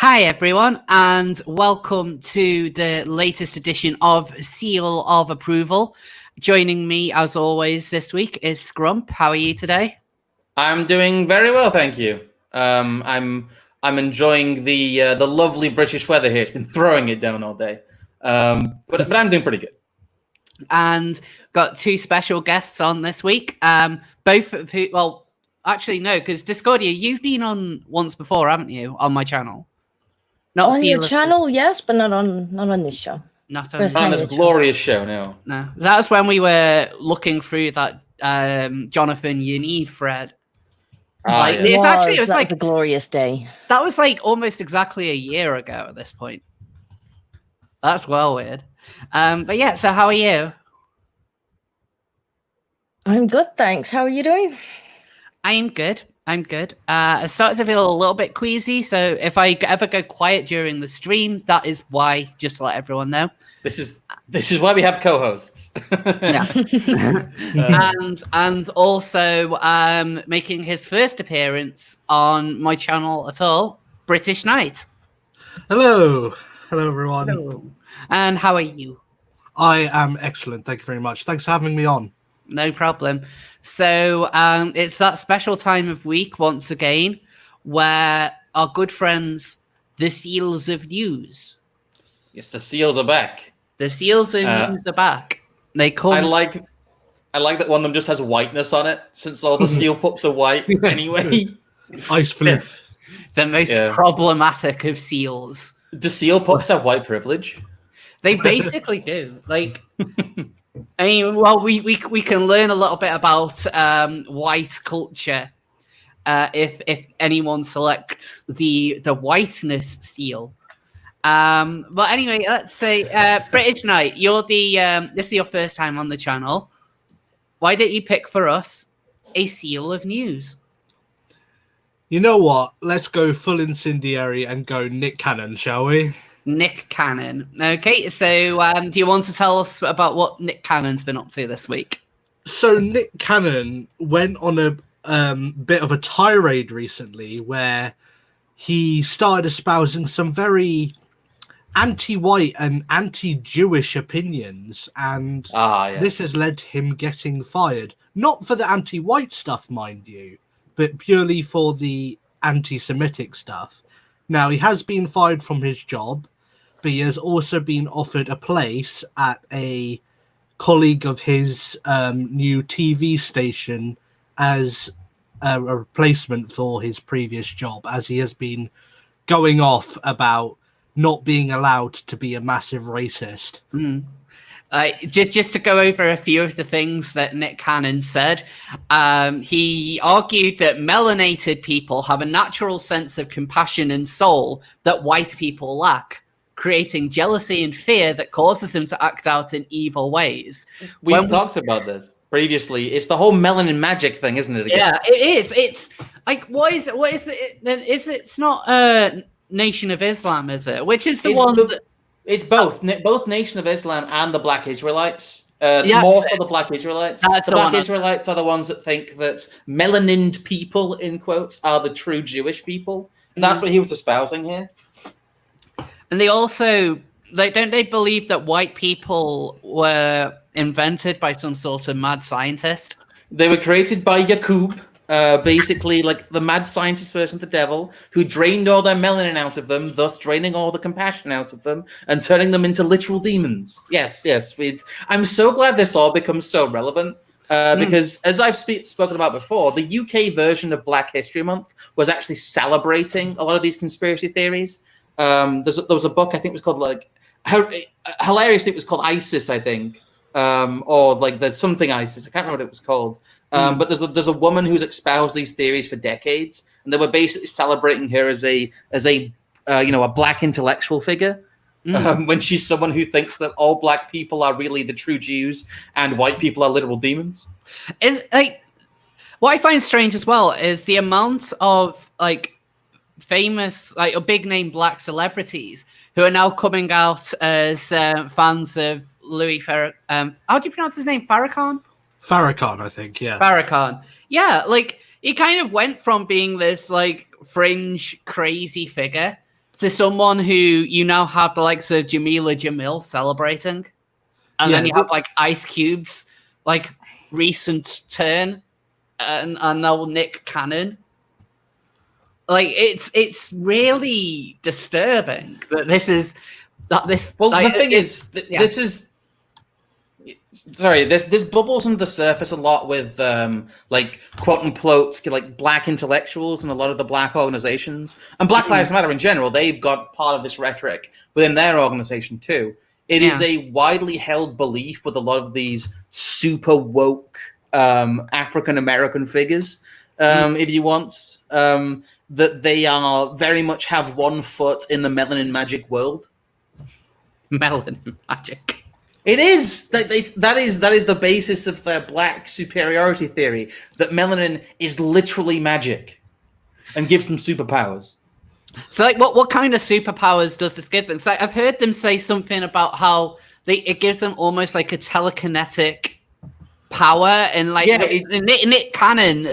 Hi everyone, and welcome to the latest edition of Seal of Approval. Joining me, as always, this week is Scrump. How are you today? I'm doing very well, thank you. I'm enjoying the lovely British weather here. It's been throwing it down all day, but I'm doing pretty good. And got two special guests on this week. Both of who, well, actually no, because Discordia, you've been on once before, haven't you, on my channel? Not on your channel, yes, but not on this show. Not on this glorious show, no. No, that was when we were looking through that Jonathan Yaniv thread. It was like a glorious day. That was like almost exactly a year ago at this point. That's well weird. But yeah, so how are you? I'm good, thanks. How are you doing? I'm good. I started to feel a little bit queasy, so if I ever go quiet during the stream, that is why, just to let everyone know. This is why we have co-hosts. Yeah. and also making his first appearance on my channel at all, British Knight. Hello everyone. Hello. And how are you? I am excellent, thank you very much. Thanks for having me on. No problem. So it's that special time of week once again where our good friends, the Seals of News. Yes, the seals are back. The Seals of News are back. They come. I like that one of them just has whiteness on it, since all the seal pups are white anyway. Ice flip. The most problematic of seals. Do seal pups have white privilege? They basically do. Like, I mean, well, we can learn a little bit about white culture if anyone selects the whiteness seal. But anyway, let's say British Knight, you're this is your first time on the channel. Why didn't you pick for us a seal of news? You know what? Let's go full incendiary and go Nick Cannon, shall we? Nick Cannon. Okay, so do you want to tell us about what Nick Cannon's been up to this week? So Nick Cannon went on a bit of a tirade recently where he started espousing some very anti-white and anti-Jewish opinions, and this has led to him getting fired. Not for the anti-white stuff, mind you, but purely for the anti-Semitic stuff. Now, he has been fired from his job, but he has also been offered a place at a colleague of his new TV station as a replacement for his previous job, as he has been going off about not being allowed to be a massive racist. Just to go over a few of the things that Nick Cannon said, he argued that melanated people have a natural sense of compassion and soul that white people lack, creating jealousy and fear that causes them to act out in evil ways. We've talked about this previously. It's the whole melanin magic thing, isn't it? Again? Yeah, it is. It's like, what is it? It's not Nation of Islam, is it? Which is the one that... It's both Nation of Islam and the Black Israelites. More for the Black Israelites. The Black Israelites are the ones that think that melanined people, in quotes, are the true Jewish people. And that's what he was espousing here. And they also, don't they believe that white people were invented by some sort of mad scientist? They were created by Yakub, basically like the mad scientist version of the devil, who drained all their melanin out of them, thus draining all the compassion out of them and turning them into literal demons. Yes. I'm so glad this all becomes so relevant because, as I've spoken about before, the UK version of Black History Month was actually celebrating a lot of these conspiracy theories. There was a book, I think it was called, like, hilariously, it was called ISIS, I think, or like there's something ISIS. I can't remember what it was called. But there's a woman who's espoused these theories for decades, and they were basically celebrating her as a black intellectual figure, when she's someone who thinks that all black people are really the true Jews and white people are literal demons. What I find strange as well is the amount of famous, big name black celebrities who are now coming out as fans of Louis Farrakhan. How do you pronounce his name? Farrakhan? Farrakhan, I think, yeah. Farrakhan. Yeah, he kind of went from being this, fringe, crazy figure to someone who you now have the likes of Jamila Jamil celebrating, and then you have like Ice Cube's like recent turn, and now Nick Cannon. Like it's really disturbing that this is that this. Well, like, the thing is, this is. Sorry, this bubbles under the surface a lot with like quote unquote like black intellectuals and a lot of the black organizations and Black Lives Matter in general. They've got part of this rhetoric within their organization too. It is a widely held belief with a lot of these super woke African American figures, if you want, that they are very much have one foot in the melanin magic world. Melanin magic. It is that is the basis of their black superiority theory, that melanin is literally magic and gives them superpowers. So, like, what kind of superpowers does this give them? So, I've heard them say something about how it gives them almost like a telekinetic power, and like Nick Cannon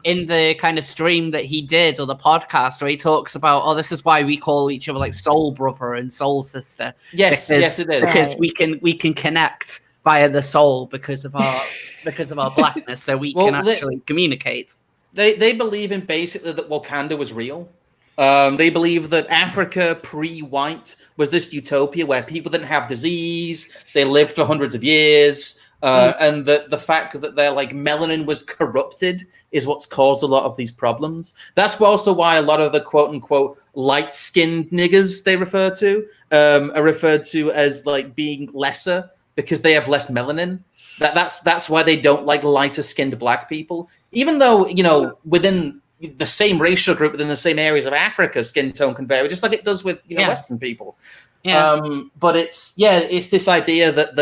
in the kind of stream that he did, or the podcast where he talks about, this is why we call each other like soul brother and soul sister. Yes, yes, it is, because we can connect via the soul because of our blackness, so we can actually communicate. They believe in basically that Wakanda was real. They believe that Africa pre-white was this utopia where people didn't have disease, they lived for hundreds of years, and that the fact that their like melanin was corrupted is what's caused a lot of these problems. That's also why a lot of the quote-unquote light-skinned niggers they refer to are referred to as like being lesser because they have less melanin. That's why they don't like lighter-skinned black people. Even though, you know, within the same racial group, within the same areas of Africa, skin tone can vary, just like it does with Western people. Yeah. But it's this idea that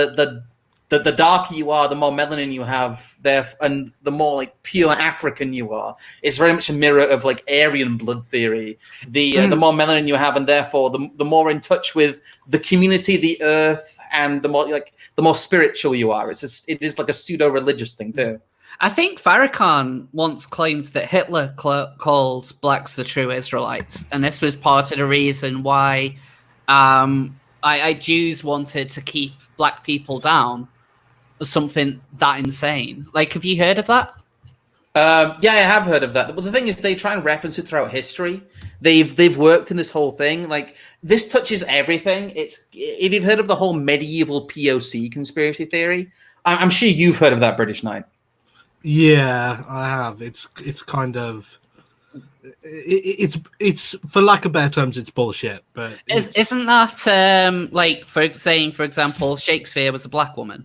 the darker you are, the more melanin you have, and the more like pure African you are. It's very much a mirror of like Aryan blood theory. The more melanin you have, and therefore the more in touch with the community, the earth, and the more spiritual you are. It is like a pseudo-religious thing too. I think Farrakhan once claimed that Hitler called blacks the true Israelites, and this was part of the reason why Jews wanted to keep black people down. Something that insane. Like, have you heard of that? Yeah, I have heard of that. But the thing is, they try and reference it throughout history. They've worked in this whole thing. Like, this touches everything. If you've heard of the whole medieval POC conspiracy theory, I'm sure you've heard of that, British Knight. Yeah, I have. It's kind of it's for lack of better terms, it's bullshit. But isn't that like for example, Shakespeare was a black woman?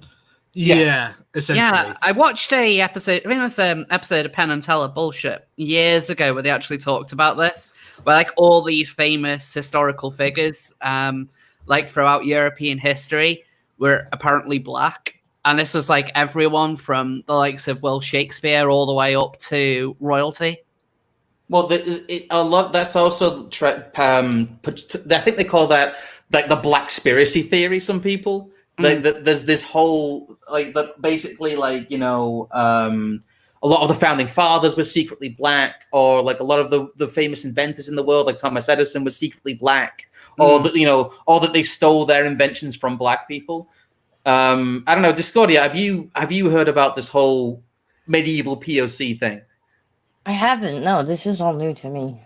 Yeah, essentially. Yeah, I watched a episode. I think it was an episode of Penn and Teller bullshit years ago where they actually talked about this, where like all these famous historical figures, like throughout European history, were apparently black, and this was like everyone from the likes of Will Shakespeare all the way up to royalty. Well, a lot. That's also. I think they call that like the black conspiracy theory. Some people. Like there's this whole that basically like a lot of the founding fathers were secretly black, or like a lot of the famous inventors in the world like Thomas Edison was secretly black, or that or that they stole their inventions from black people. I don't know, Discordia, have you heard about this whole medieval POC thing? I haven't. No, this is all new to me.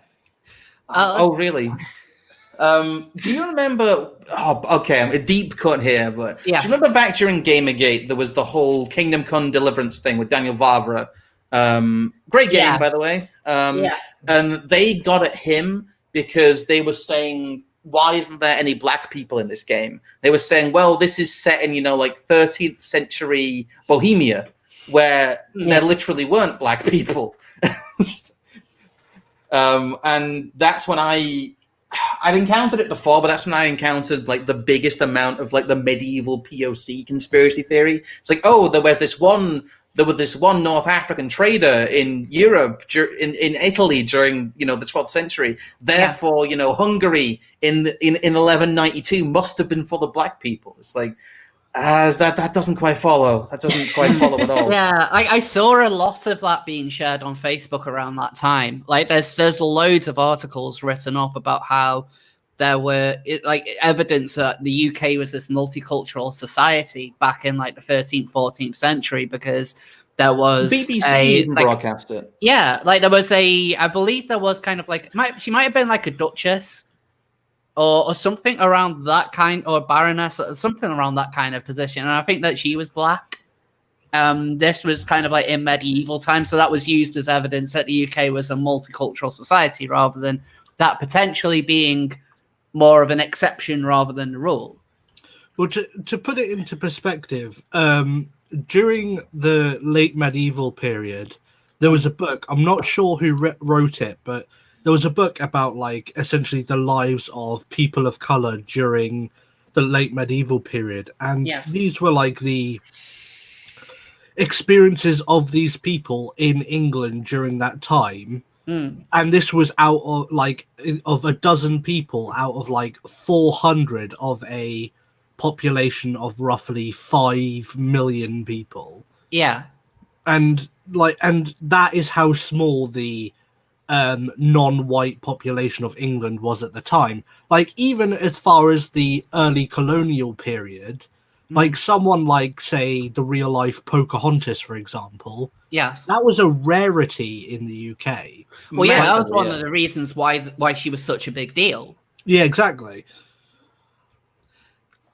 Oh really? Do you remember? Oh, okay, I'm a deep cut here, but yes. Do you remember back during Gamergate there was the whole Kingdom Come Deliverance thing with Daniel Vavra? Great game, by the way. And they got at him because they were saying, "Why isn't there any black people in this game?" They were saying, "Well, this is set in like 13th century Bohemia, where there literally weren't black people." And that's when I'd encountered it before, but that's when I encountered like the biggest amount of like the medieval POC conspiracy theory. It's like, there was this one North African trader in Europe, in Italy during the 12th century. Therefore, Hungary in 1192 must have been full of black people. It's like, As that doesn't quite follow. That doesn't quite follow at all. Yeah, I saw a lot of that being shared on Facebook around that time. Like, there's loads of articles written up about how there were evidence that the UK was this multicultural society back in like the 13th, 14th century, because there was BBC even broadcast it. Yeah, like there was I believe there was kind of like she might have been like a duchess or something around that kind, or baroness, or something around that kind of position, and I think that she was black. This was kind of like in medieval times, so that was used as evidence that the UK was a multicultural society, rather than that potentially being more of an exception rather than the rule. Well, to put it into perspective, during the late medieval period, there was a book. I'm not sure who wrote it, but there was a book about like essentially the lives of people of color during the late medieval period, and these were like the experiences of these people in England during that time. And this was out of like of a dozen people out of like 400 of a population of roughly 5 million people. Yeah. And that is how small the non-white population of England was at the time. Like, even as far as the early colonial period, like someone like, say, the real life Pocahontas, for example. Yes. That was a rarity in the UK. Well, yeah, that was one of the reasons why she was such a big deal. Yeah, exactly.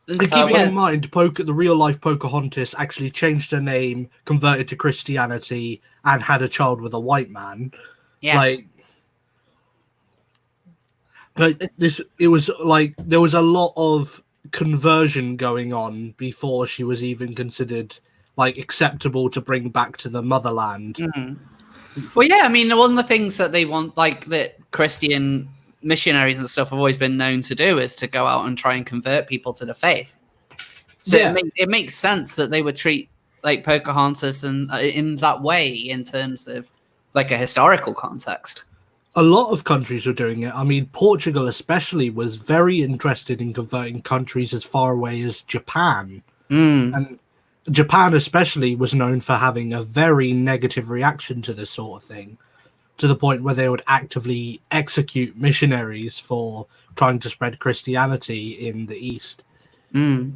And keeping in mind, the real life Pocahontas actually changed her name, converted to Christianity, and had a child with a white man. Yes. It was like there was a lot of conversion going on before she was even considered like acceptable to bring back to the motherland. Well, yeah, I mean, one of the things that they want, like that Christian missionaries and stuff have always been known to do, is to go out and try and convert people to the faith. So it makes sense that they would treat like Pocahontas and in that way, in terms of like a historical context. A lot of countries were doing it. I mean, Portugal especially was very interested in converting countries as far away as Japan. And Japan especially was known for having a very negative reaction to this sort of thing, to the point where they would actively execute missionaries for trying to spread Christianity in the East. So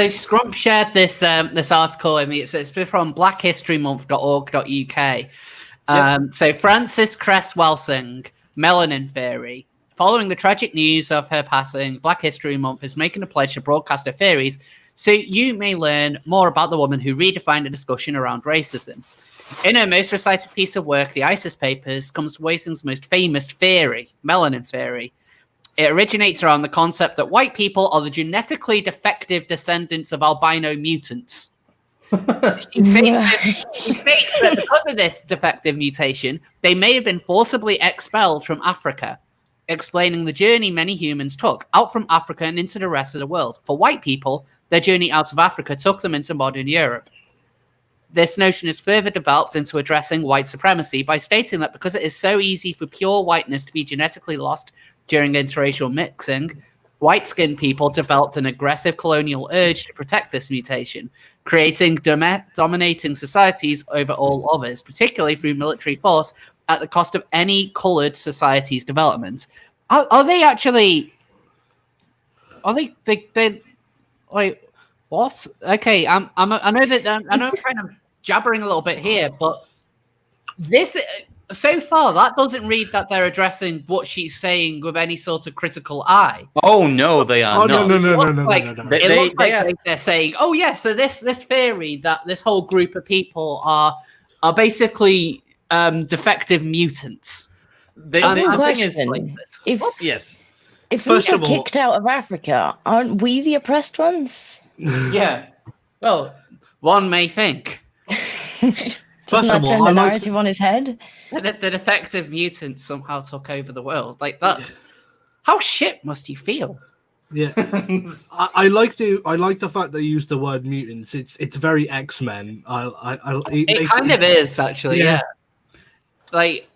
Scrump shared this article with me. It's from blackhistorymonth.org.uk. So Frances Cress Welsing, Melanin Theory. Following the tragic news of her passing, Black History Month is making a pledge to broadcast her theories so you may learn more about the woman who redefined the discussion around racism. In her most recited piece of work, the ISIS Papers, comes Welsing's most famous theory, Melanin Theory. It originates around the concept that white people are the genetically defective descendants of albino mutants. She states that because of this defective mutation, they may have been forcibly expelled from Africa, explaining the journey many humans took out from Africa and into the rest of the world. For white people, their journey out of Africa took them into modern Europe. This notion is further developed into addressing white supremacy by stating that because it is so easy for pure whiteness to be genetically lost during interracial mixing, white-skinned people developed an aggressive colonial urge to protect this mutation, creating dominating societies over all others, particularly through military force, at the cost of any coloured society's development. Are they actually? Are they like what? Okay, I know that I know I'm kind of jabbering a little bit here, but this. So far, that doesn't read that they're addressing what she's saying with any sort of critical eye. Oh no, they are not. No. It looks like they're saying, "Oh yeah, so this theory that this whole group of people are basically defective mutants." Question: If we get kicked out of Africa, aren't we the oppressed ones? Yeah. Well, one may think. Doesn't that turn the narrative on his head? The defective mutants somehow took over the world like that. How shit must you feel? Yeah, I like the fact they use the word mutants. It's very X-Men. It kind of is actually. Yeah. Like,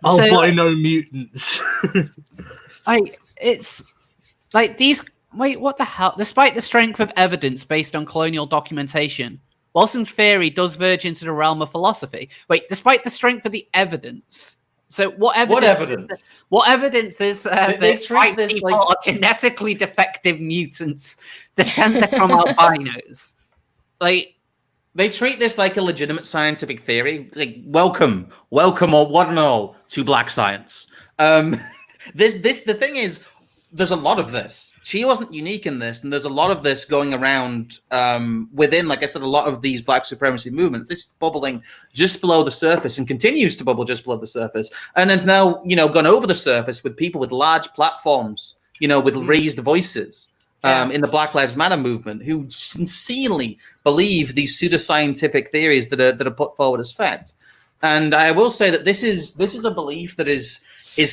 albino mutants. It's like these Wait, what the hell? Despite the strength of evidence based on colonial documentation, Wilson's theory does verge into the realm of philosophy. Wait, despite the strength of the evidence. So what evidence? What evidence is that white people are genetically defective mutants descended from albinos? Like, they treat this like a legitimate scientific theory. Like, welcome, or one and all to black science. The thing is, there's a lot of this. She wasn't unique in this, and there's a lot of this going around within, like I said, a lot of these black supremacy movements. This is bubbling just below the surface and continues to bubble just below the surface, and has now, gone over the surface with people with large platforms, with raised voices. In the Black Lives Matter movement, who sincerely believe these pseudoscientific theories that are put forward as fact. And I will say that this is a belief that is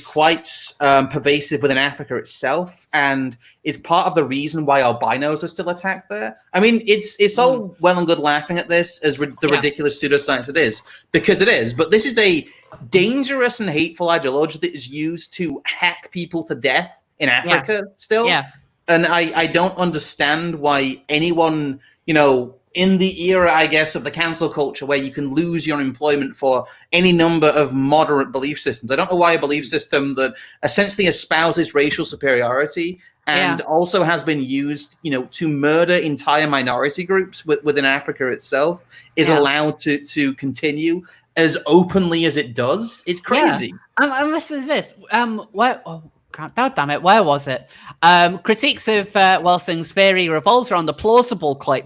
quite pervasive within Africa itself, and is part of the reason why albinos are still attacked there. I mean, it's all well and good laughing at this as the ridiculous pseudoscience it is, because it is. But this is a dangerous and hateful ideology that is used to hack people to death in Africa still. Yeah. And I don't understand why anyone, in the era, I guess, of the cancel culture, where you can lose your employment for any number of moderate belief systems. I don't know why a belief system that essentially espouses racial superiority and also has been used, to murder entire minority groups within Africa itself is allowed to continue as openly as it does. It's crazy. And this is this. God damn it, where was it? Critiques of Welsing's theory revolves around the plausible claim.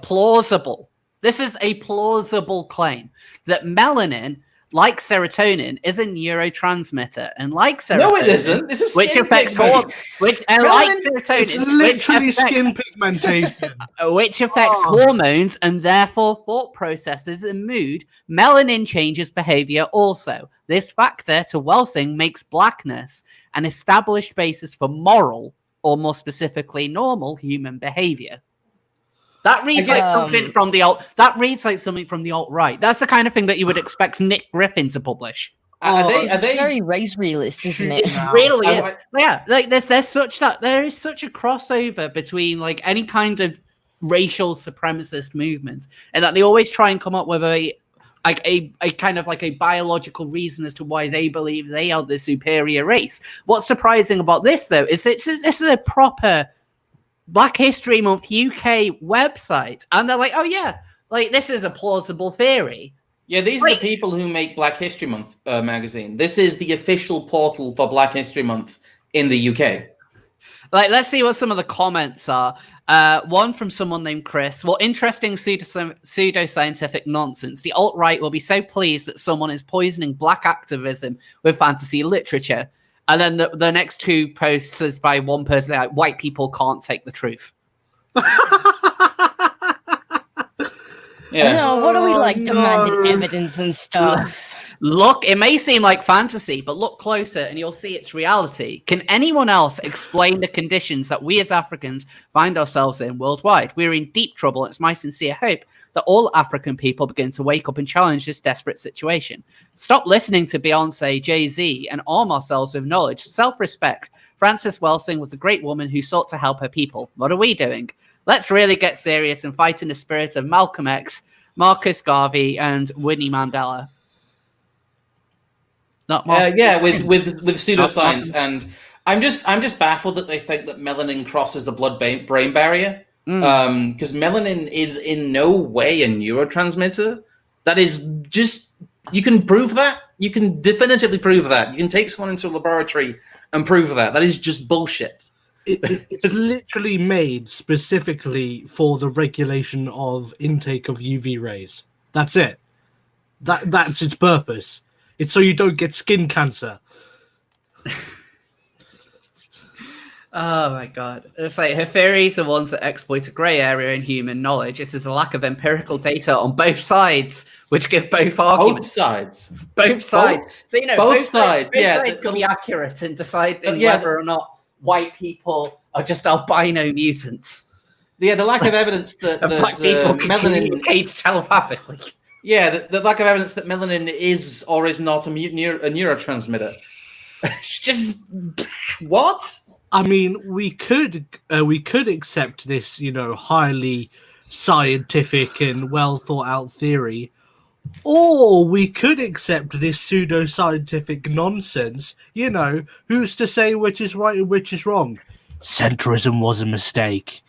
This is a plausible claim that melanin, like serotonin, is a neurotransmitter, and like serotonin, no, it isn't. This is which affects like serotonin, it's literally skin pigmentation, which affects hormones and therefore thought processes and mood. Melanin changes behavior also. This factor, to Welsing, makes blackness an established basis for moral, or more specifically, normal human behavior. That reads like something from the alt. That reads like something from the alt-right. That's the kind of thing that you would expect Nick Griffin to publish. It's very race realist, isn't it? It really is. Yeah, like there is such a crossover between like any kind of racial supremacist movement, and that they always try and come up with a kind of like a biological reason as to why they believe they are the superior race. What's surprising about this, though, is this is a proper Black History Month UK website, and they're like, oh yeah, like this is a plausible theory. Yeah, these are the people who make Black History Month magazine. This is the official portal for Black History Month in the UK. Like, let's see what some of the comments are. One from someone named Chris. Well, interesting pseudoscientific nonsense. The alt-right will be so pleased that someone is poisoning black activism with fantasy literature. And then the next two posts is by one person like, white people can't take the truth. No, what are we like demanding evidence and stuff? Look, it may seem like fantasy, but look closer and you'll see it's reality. Can anyone else explain the conditions that we as Africans find ourselves in worldwide? We're in deep trouble. It's my sincere hope that all African people begin to wake up and challenge this desperate situation. Stop listening to Beyonce, Jay-Z, and arm ourselves with knowledge, self-respect. Frances Welsing was a great woman who sought to help her people. What are we doing? Let's really get serious and fight in the spirit of Malcolm X, Marcus Garvey, and Winnie Mandela. With pseudoscience, and I'm just baffled that they think that melanin crosses the blood-brain barrier. Because melanin is in no way a neurotransmitter. That is just, you can prove that. You can definitively prove that. You can take someone into a laboratory and prove that. That is just bullshit. It's literally made specifically for the regulation of intake of UV rays. That's it. That's its purpose. It's so you don't get skin cancer. Oh my god. It's like her theories are ones that exploit a grey area in human knowledge. It is a lack of empirical data on both sides, which give both arguments. Both sides. So, both sides can be accurate in deciding whether or not white people are just albino mutants. Yeah, the lack of evidence that black people melanin communicates telepathically. Yeah, the lack of evidence that melanin is or is not a neurotransmitter. It's just what? I mean, we could accept this, highly scientific and well thought out theory, or we could accept this pseudo-scientific nonsense. Who's to say which is right and which is wrong? Centrism was a mistake.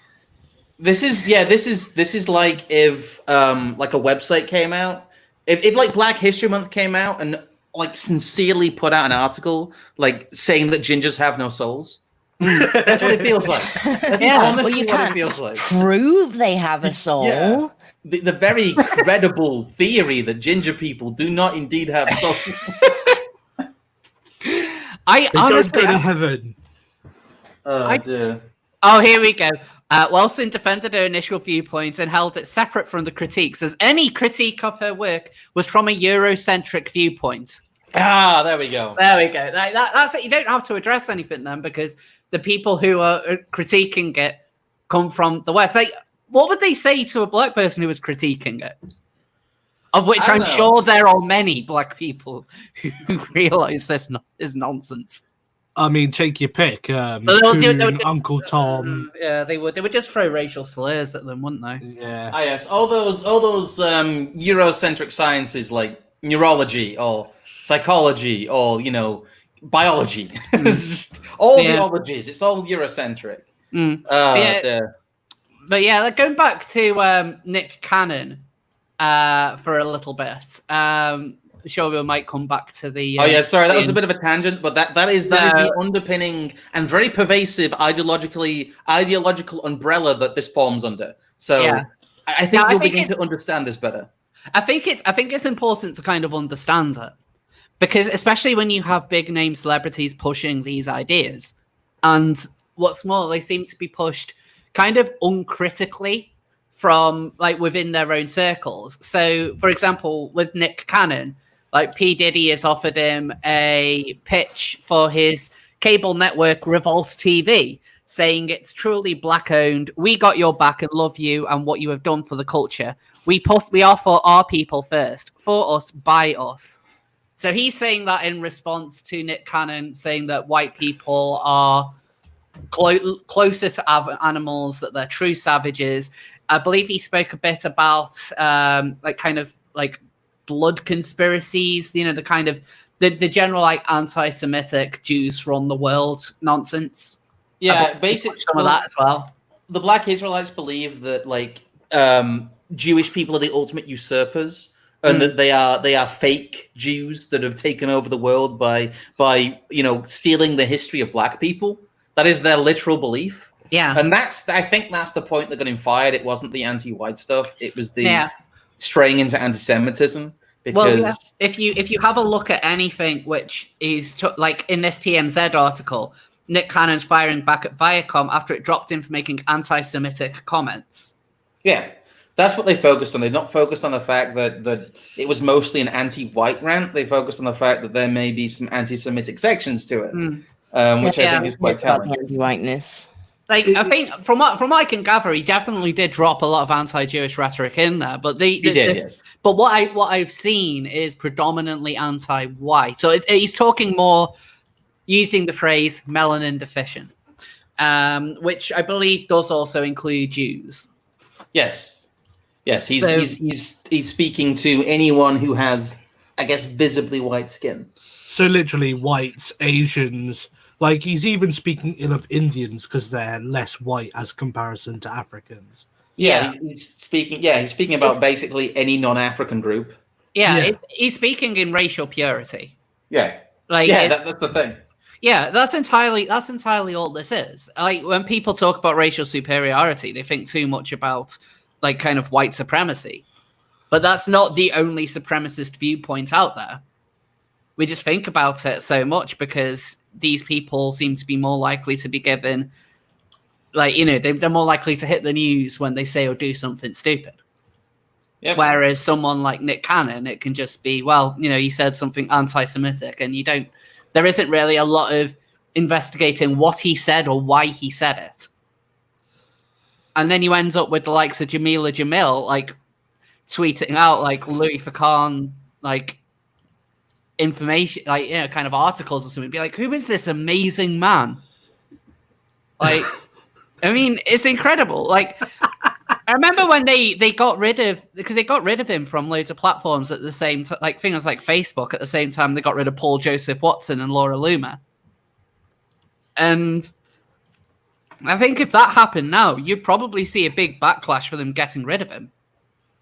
This is like if like a website came out, if like Black History Month came out and like sincerely put out an article like saying that gingers have no souls. That's what it feels like. That's honestly you what can't it feels like. prove they have a soul. Yeah. The very credible theory that ginger people do not indeed have souls. They don't go to heaven. Oh, here we go. Wilson defended her initial viewpoints and held it separate from the critiques, as any critique of her work was from a Eurocentric viewpoint. There we go. There we go. That's it. You don't have to address anything then, because the people who are critiquing it come from the West. What would they say to a black person who was critiquing it? Of which I'm sure there are many black people who realize this is nonsense. I mean, take your pick. Uncle Tom. Yeah, they would. They would just throw racial slurs at them, wouldn't they? Yeah. Yes. All those Eurocentric sciences like neurology or psychology or biology. It's just all the ologies. It's all Eurocentric. But yeah, going back to Nick Cannon for a little bit. Sure, we might come back to the. Sorry, that was a bit of a tangent, but that is the underpinning and very pervasive ideological umbrella that this forms under. So I think you'll begin to understand this better. I think it's important to kind of understand it, because especially when you have big name celebrities pushing these ideas, and what's more, they seem to be pushed kind of uncritically from like within their own circles. So, for example, with Nick Cannon. Like P. Diddy has offered him a pitch for his cable network Revolt TV, saying it's truly black owned. We got your back and love you and what you have done for the culture. We are for our people first, for us, by us. So he's saying that in response to Nick Cannon saying that white people are closer to animals, that they're true savages. I believe he spoke a bit about blood conspiracies, the kind of the general like anti-Semitic Jews run the world nonsense. Yeah, basically some of that as well. The Black Israelites believe that Jewish people are the ultimate usurpers, and that they are fake Jews that have taken over the world by stealing the history of black people. That is their literal belief. Yeah, and I think that's the point that got him fired. It wasn't the anti-white stuff; it was the straying into anti-Semitism. Because if you have a look at anything which is like in this TMZ article, Nick Cannon's firing back at Viacom after it dropped him for making anti-Semitic comments. Yeah, that's what they focused on. They're not focused on the fact that it was mostly an anti-white rant. They focused on the fact that there may be some anti-Semitic sections to it, which I think is quite telling. Anti-whiteness. Like, I think from what I can gather, he definitely did drop a lot of anti-Jewish rhetoric in there. But yes. But what I've seen is predominantly anti-white. So he's talking more using the phrase "melanin deficient," which I believe does also include Jews. Yes. He's speaking to anyone who has, I guess, visibly white skin. So literally whites, Asians. Like, he's even speaking ill of Indians because they're less white as comparison to Africans. Yeah, he's speaking about basically any non-African group. Yeah. He's speaking in racial purity. Yeah. That's the thing. Yeah, that's entirely all this is. Like, when people talk about racial superiority, they think too much about like kind of white supremacy. But that's not the only supremacist viewpoint out there. We just think about it so much because these people seem to be more likely to be given, they're more likely to hit the news when they say or do something stupid. Yep. Whereas someone like Nick Cannon, it can just be, he said something anti-Semitic, and there isn't really a lot of investigating what he said or why he said it. And then you end up with the likes of Jamila Jamil, tweeting out Louis Farrakhan, information, kind of articles or something. Be like, who is this amazing man? Like, I mean, it's incredible. Like, I remember when they got rid of him from loads of platforms at the same time, like things like Facebook. At the same time, they got rid of Paul Joseph Watson and Laura Loomer. And I think if that happened now, you'd probably see a big backlash for them getting rid of him.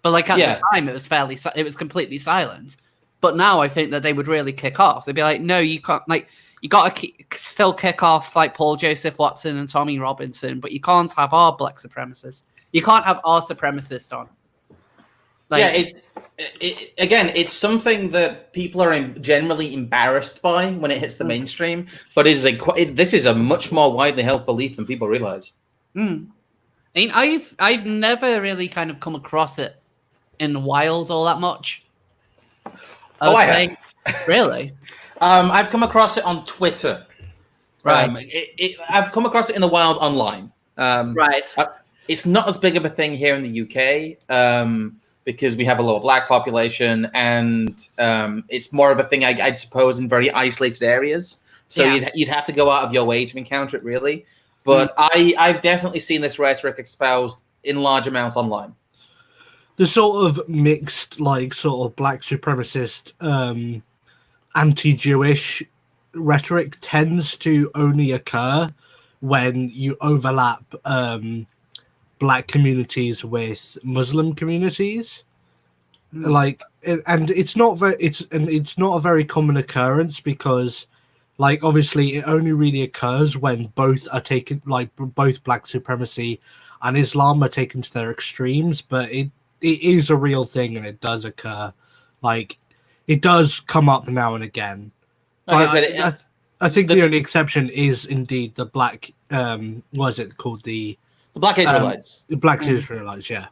But like at the time, it was completely silent. But now I think that they would really kick off. They'd be like, no, you can't. Like, you got to still kick off like Paul Joseph Watson and Tommy Robinson, but you can't have our black supremacists. You can't have our supremacist on. Like, it's something that people are generally embarrassed by when it hits the mainstream, but this is a much more widely held belief than people realize. I mean, I've never really kind of come across it in the wild all that much. I have. Really? I've come across it on Twitter. Right. I've come across it in the wild online. Right. It's not as big of a thing here in the UK because we have a lower black population, and it's more of a thing, I'd suppose, in very isolated areas. So you'd have to go out of your way to encounter it, really. But I've definitely seen this rhetoric espoused in large amounts online. The sort of mixed, like, sort of black supremacist, anti-Jewish rhetoric tends to only occur when you overlap black communities with Muslim communities. Like, and it's not a very common occurrence because, like, obviously it only really occurs when both are taken, like, both black supremacy and Islam are taken to their extremes. But it is a real thing, and it does occur. Like, it does come up now and again. Like I think the only exception is indeed the black. What is it called? The Black Israelites. Black Israelites, yeah.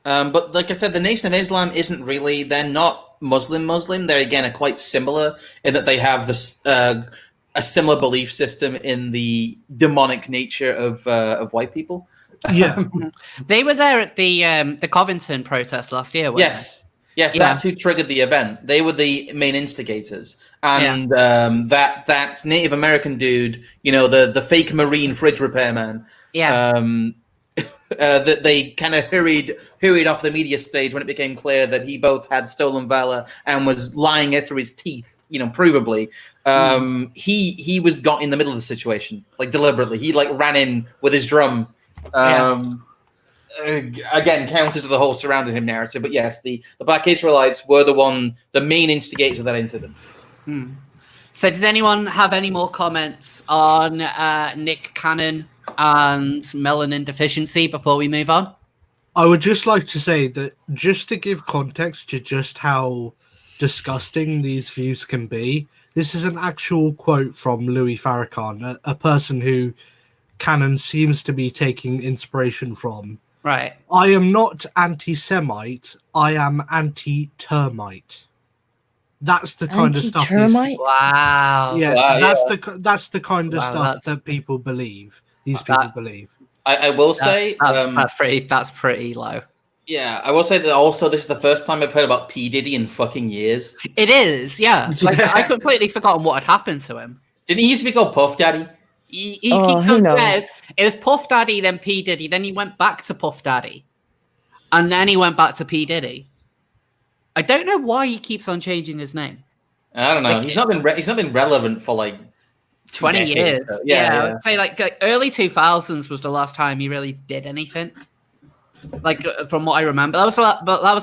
But like I said, the Nation of Islam isn't really. They're not Muslim. They're again are quite similar in that they have this a similar belief system in the demonic nature of white people. Yeah, they were there at the Covington protest last year. Yes, that's who triggered the event. They were the main instigators, and that Native American dude, the fake Marine fridge repairman. Yes. That they kind of hurried off the media stage when it became clear that he both had stolen valor and was lying it through his teeth, provably. He was got in the middle of the situation, like deliberately. He like ran in with his drum. Again, counter to the whole surrounding him narrative. But yes, the Black Israelites were the main instigators of that incident. So does anyone have any more comments on Nick Cannon and melanin deficiency before we move on? I would just like to say that just to give context to just how disgusting these views can be, this is an actual quote from Louis Farrakhan, a person who Cannon seems to be taking inspiration from. Right. I am not anti-Semite, I am anti-termite. That's the kind of stuff. Wow. Yeah, wow, that's the kind of stuff that people believe. People believe. I will say that's pretty low. Yeah, I will say that also this is the first time I've heard about P. Diddy in fucking years. It is, yeah. Like, I completely forgotten what had happened to him. Didn't he used to be called Puff Daddy? He keeps on saying it was Puff Daddy, then P. Diddy, then he went back to Puff Daddy, and then he went back to P. Diddy. I don't know why he keeps on changing his name. I don't know. Like, he's not been relevant for like 20 decades, years. So. Yeah, I would say like early 2000s was the last time he really did anything. Like from what I remember, that was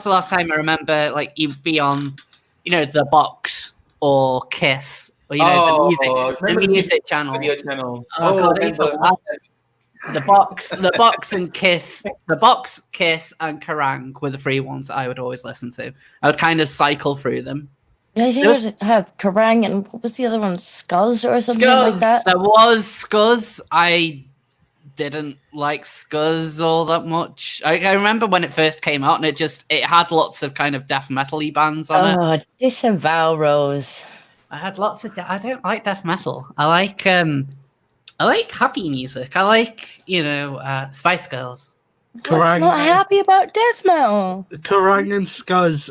the last time I remember. Like he'd be on, The Box or Kiss, or the music channel. Video channels. The Box and Kiss. The Box, Kiss, and Kerrang were the three ones that I would always listen to. I would kind of cycle through them. Yeah, I think it would have Kerrang, and what was the other one? Scuzz or something like that? There was Scuzz. I didn't like Scuzz all that much. I remember when it first came out, and it had lots of kind of death metal-y bands on it. Oh, disavow Rose. I had lots of. I don't like death metal. I like happy music. I like Spice Girls. What's not happy about death metal? Kerrang and Scuzz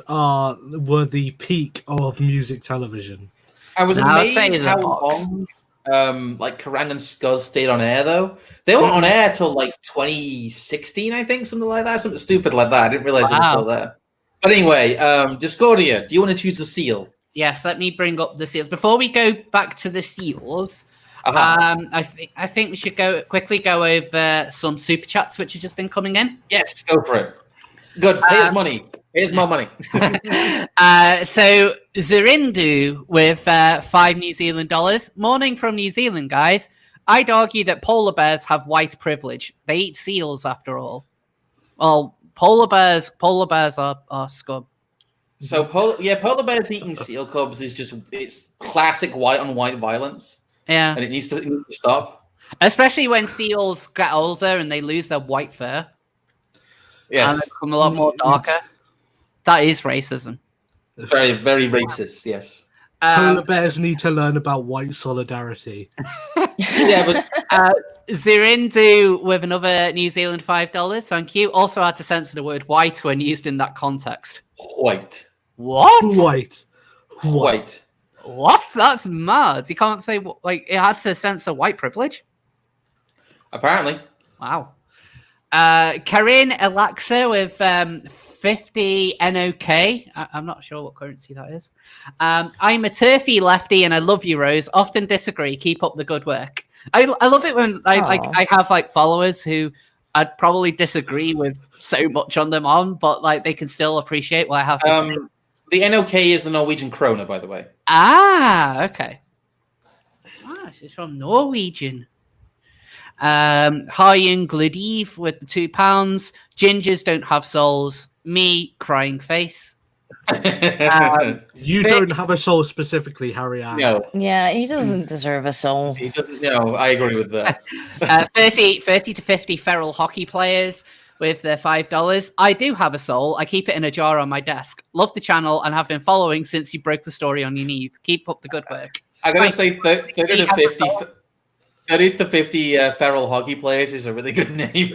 were the peak of music television. I was amazed how long like Kerrang and Scuzz stayed on air though. They weren't on air till like 2016, I think, something like that, something stupid like that. I didn't realize they were still there. But anyway, Discordia, do you want to choose the seal? Yes, let me bring up the seals before we go back to the seals. I think we should quickly go over some super chats which have just been coming in. Yes, go for it. Good. Pay us money. Here's more money. So Zurindu with $5 New Zealand dollars. Morning from New Zealand, guys. I'd argue that polar bears have white privilege. They eat seals after all. Well, polar bears are scum. So polar bears eating seal cubs is it's classic white on white violence. Yeah. And it needs to stop. Especially when seals get older and they lose their white fur. Yes. And they become a lot more darker. That is racism. Very, very racist, yes. Polar bears need to learn about white solidarity. Yeah, but Zurindu with another New Zealand $5. Thank you. Also had to censor the word white when used in that context. White. What? White. What? That's mad. You can't say, like, it had to censor white privilege? Apparently. Wow. Karin Alexa with 50 NOK. I'm not sure what currency that is. I'm a turfy lefty and I love you, Rose. Often disagree. Keep up the good work. I love it when I have like followers who I'd probably disagree with so much on them but like they can still appreciate what I have to say. The NOK is the Norwegian krona, by the way. Ah, okay. She's from Norwegian. Hyun Gladiv with the £2. Gingers don't have souls. Me, crying face. You don't have a soul specifically, Harry. No. Yeah, he doesn't deserve a soul. He doesn't. No, I agree with that. 30 to 50 feral hockey players with their $5. I do have a soul. I keep it in a jar on my desk. Love the channel and have been following since you broke the story on your knee. Keep up the good work. I'm gonna say 30 to 50 feral hockey players is a really good name.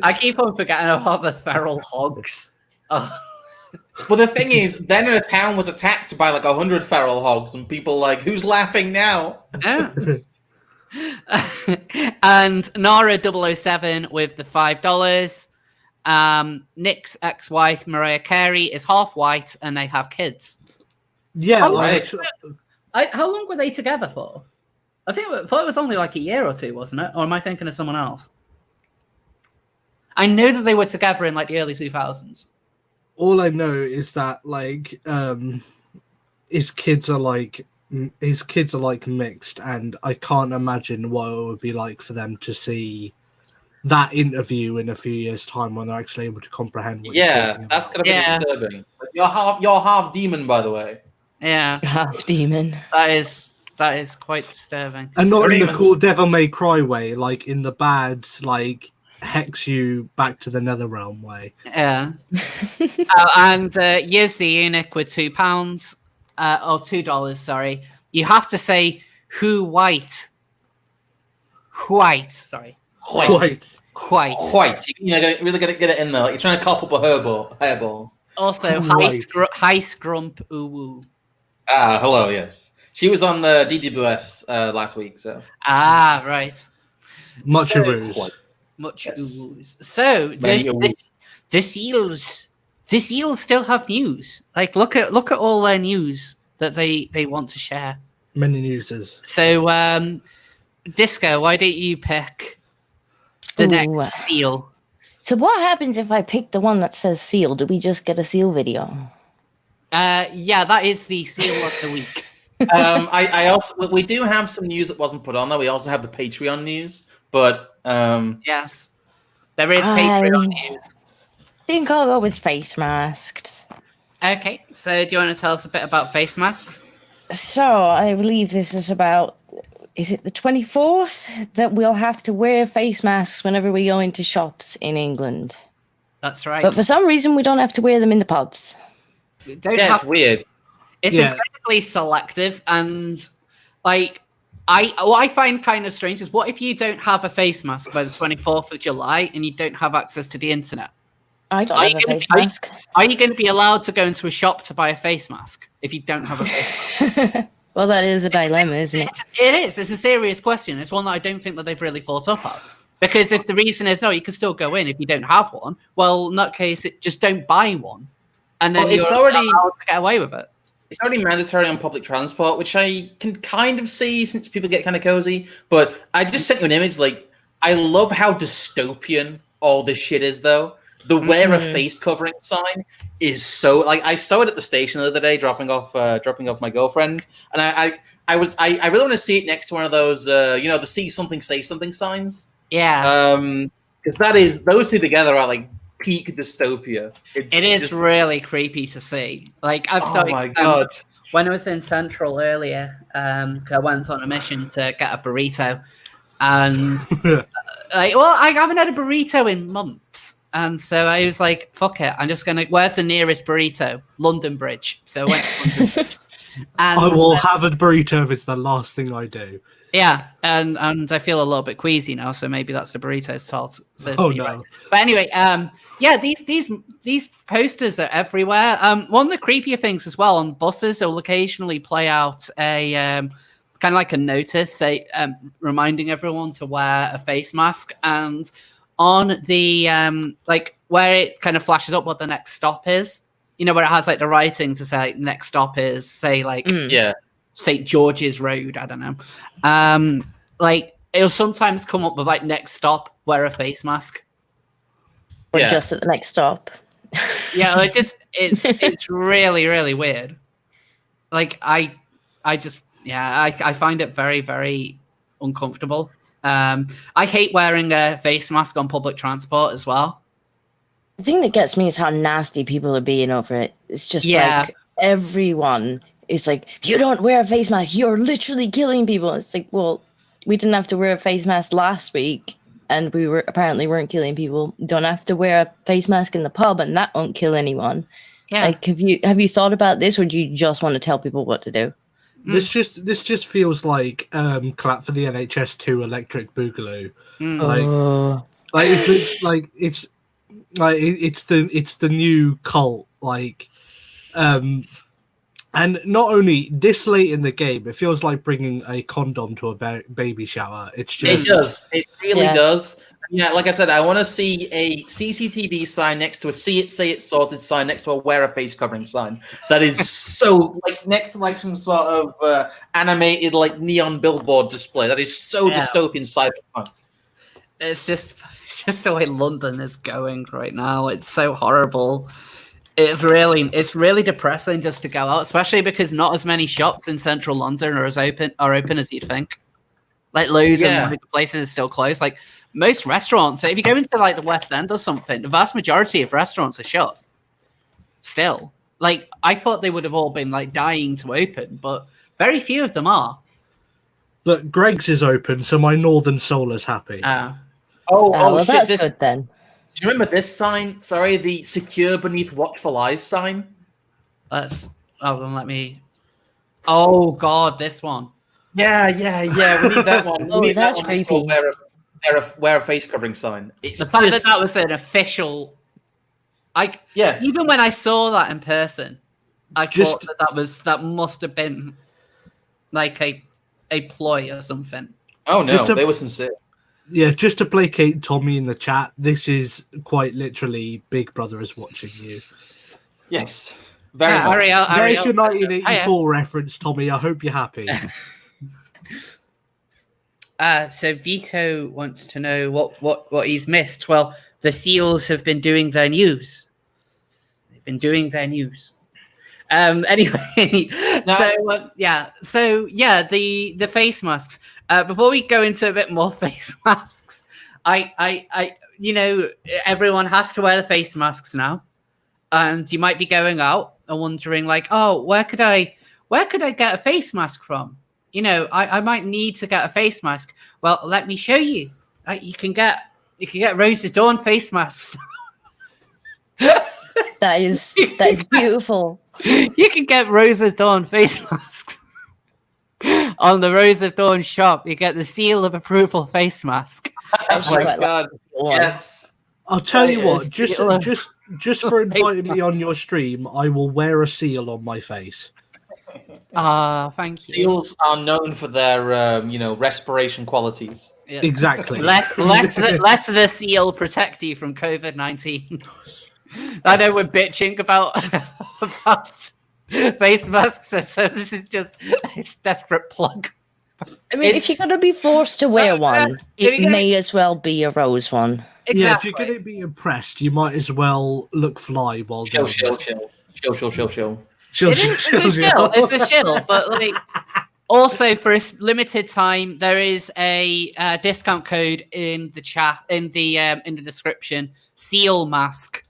I keep on forgetting about the feral hogs. But the thing is, then a town was attacked by like 100 feral hogs, and people like, who's laughing now? Yeah. And Nara 007 with the $5. Nick's ex-wife Mariah Carey is half white, and they have kids. Yeah, how long were they together for? I thought it was only like a year or two, wasn't it? Or am I thinking of someone else? I know that they were together in like the early 2000s. All I know is that like his kids are like mixed, and I can't imagine what it would be like for them to see that interview in a few years' time when they're actually able to comprehend. What that's gonna be disturbing. You're half demon, by the way. Yeah, half demon. That is quite disturbing. And not in the cool Devil May Cry way, like in the bad, like hex you back to the nether realm way. Yeah. And here's the eunuch with £2, or $2. Sorry, you have to say who white. White. You know, really gotta get it in there. Like you're trying to cough up a hairball. Also, high scrump uwu. Hello, yes. She was on the DWS last week, so. Right. Much uwus. So the seals still have news. Like look at all their news that they want to share. Many newses. So Disco, why don't you pick the next seal? So what happens if I pick the one that says seal? Do we just get a seal video? Yeah, that is the seal of the week. I also we do have some news that wasn't put on there. We also have the Patreon news, but yes, there is Patreon news. I think I'll go with face masks. Okay, so do you want to tell us a bit about face masks? So I believe this is about, is it the 24th that we'll have to wear face masks whenever we go into shops in England? That's right. But for some reason, we don't have to wear them in the pubs. It's weird. It's incredibly selective, and like what I find kind of strange is, what if you don't have a face mask by the 24th of July and you don't have access to the internet? I don't have a face mask. Are you going to be allowed to go into a shop to buy a face mask if you don't have a face mask? Well, that is a dilemma, isn't it? It is. It's a serious question. It's one that I don't think that they've really thought up of. Because if the reason is no, you can still go in if you don't have one. Well, in that case, just don't buy one, and then Well, you're allowed to get away with it. It's already mandatory on public transport, which I can kind of see since people get kind of cozy. But I just sent you an image. Like, I love how dystopian all this shit is, though. The wear a face covering sign is so like I saw it at the station the other day, dropping off my girlfriend, and I really want to see it next to one of those the see something say something signs. Yeah. Because those two together are like peak dystopia. It is really creepy to see. Like I've oh my god. When I was in Central earlier, I went on a mission to get a burrito, and I haven't had a burrito in months. And so I was like, fuck it. I'm just going to... Where's the nearest burrito? London Bridge. So I went to London Bridge. And, I will have a burrito if it's the last thing I do. Yeah. And I feel a little bit queasy now. So maybe that's the burrito's fault. So oh, no. Right. But anyway, yeah, these posters are everywhere. One of the creepier things as well on buses, they'll occasionally play out a... kind of like a notice, reminding everyone to wear a face mask. And... on the like where it kind of flashes up what the next stop is, where it has like the writing to say like, next stop is say like St. George's Road, I don't know, like it'll sometimes come up with like next stop, wear a face mask, or just at the next stop. Yeah, like it's really, really weird. Like I find it very, very uncomfortable. I hate wearing a face mask on public transport as well. The thing that gets me is how nasty people are being over it. It's just like everyone is like, if you don't wear a face mask, you're literally killing people. It's like, well, we didn't have to wear a face mask last week, and we weren't killing people. Don't have to wear a face mask in the pub, and that won't kill anyone. Yeah. Like, have you thought about this, or do you just want to tell people what to do? This just feels like clap for the NHS 2 Electric Boogaloo. It's the new cult, and not only this late in the game, it feels like bringing a condom to a baby shower. It really does. Yeah, like I said, I want to see a CCTV sign next to a see it, say it, sorted sign next to a wear a face covering sign. That is so like next to like some sort of animated like neon billboard display. That is so dystopian cyberpunk. It's just the way London is going right now. It's so horrible. It's really depressing just to go out, especially because not as many shops in central London are open as you'd think. Like loads of places are still closed. Like most restaurants, if you go into like the West End or something, the vast majority of restaurants are shut. Still, like I thought they would have all been like dying to open, but very few of them are. Look, Greg's is open, so my northern soul is happy. Well, shit, that's good then. Do you remember this sign? Sorry, the secure beneath watchful eyes sign. Let me. Oh God, this one. Yeah. We need that one. That's creepy. Wear a face covering sign. It's the fact that was an official. Even when I saw that in person, I thought that must have been like a ploy or something. Oh no, they were sincere. Yeah, just to placate Tommy in the chat, this is quite literally Big Brother is watching you. Yes. Very much. There's your 1984 reference, Tommy. I hope you're happy. So Vito wants to know what he's missed. Well, the SEALs have been doing their news. They've been doing their news. Anyway, the face masks. Before we go into a bit more face masks, I everyone has to wear the face masks now, and you might be going out and wondering like, oh, where could I get a face mask from? I might need to get a face mask. Well, let me show you. You can get Rose of Dawn face masks. That is beautiful. You can get Rose of Dawn face masks on the Rose of Dawn shop. You get the seal of approval face mask. Oh my God! Yes. I'll tell you what. Just for inviting me on your stream, I will wear a seal on my face. Thank you. Seals are known for their, respiration qualities. Yeah. Exactly. Let the seal protect you from COVID-19. I know we're bitching about face masks, so this is just a desperate plug. I mean, if you're going to be forced to wear one, it may as well be a rose one. Exactly. Yeah, if you're going to be impressed, you might as well look fly while Chill. doing it. It's a shill, but like also for a limited time, there is a discount code in the chat in the description. Seal mask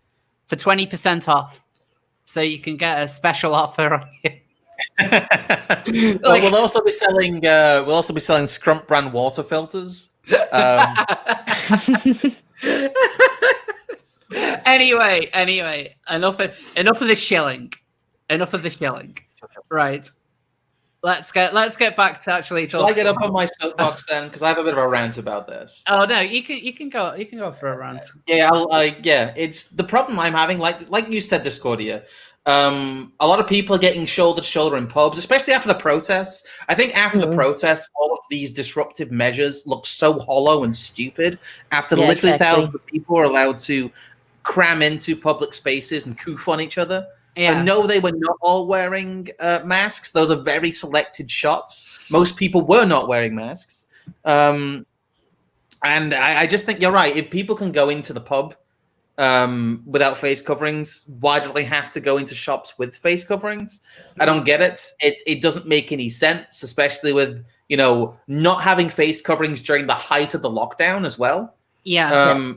for 20% off, so you can get a special offer on it. We'll also be selling Scrump brand water filters. Anyway, enough of the shilling. Right. Let's get back to actually talking. Shall I get up on my soapbox then? Because I have a bit of a rant about this. Oh no, you can go for a rant. Yeah, it's the problem I'm having. Like you said, Discordia. A lot of people are getting shoulder to shoulder in pubs, especially after the protests. I think after the protests, all of these disruptive measures look so hollow and stupid. After literally thousands of people are allowed to cram into public spaces and goof on each other. Yeah. I know they were not all wearing masks. Those are very selected shots. Most people were not wearing masks. And I just think you're right. If people can go into the pub without face coverings, why do they have to go into shops with face coverings? I don't get it. It doesn't make any sense, especially with, not having face coverings during the height of the lockdown as well. Yeah.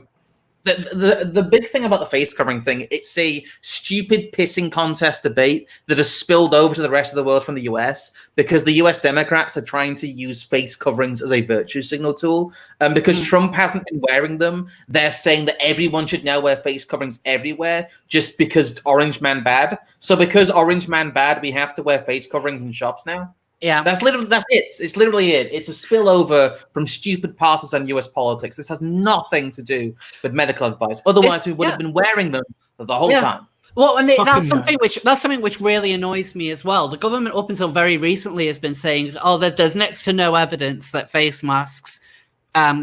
The big thing about the face covering thing, it's a stupid pissing contest debate that has spilled over to the rest of the world from the US because the US Democrats are trying to use face coverings as a virtue signal tool. Because Trump hasn't been wearing them, they're saying that everyone should now wear face coverings everywhere just because Orange Man bad. So because Orange Man bad, we have to wear face coverings in shops now. Yeah, that's it. It's literally it. It's a spillover from stupid partisan US politics. This has nothing to do with medical advice. Otherwise, we would have been wearing them the whole time. Well, and that's something which really annoys me as well. The government, up until very recently, has been saying, that there's next to no evidence that face masks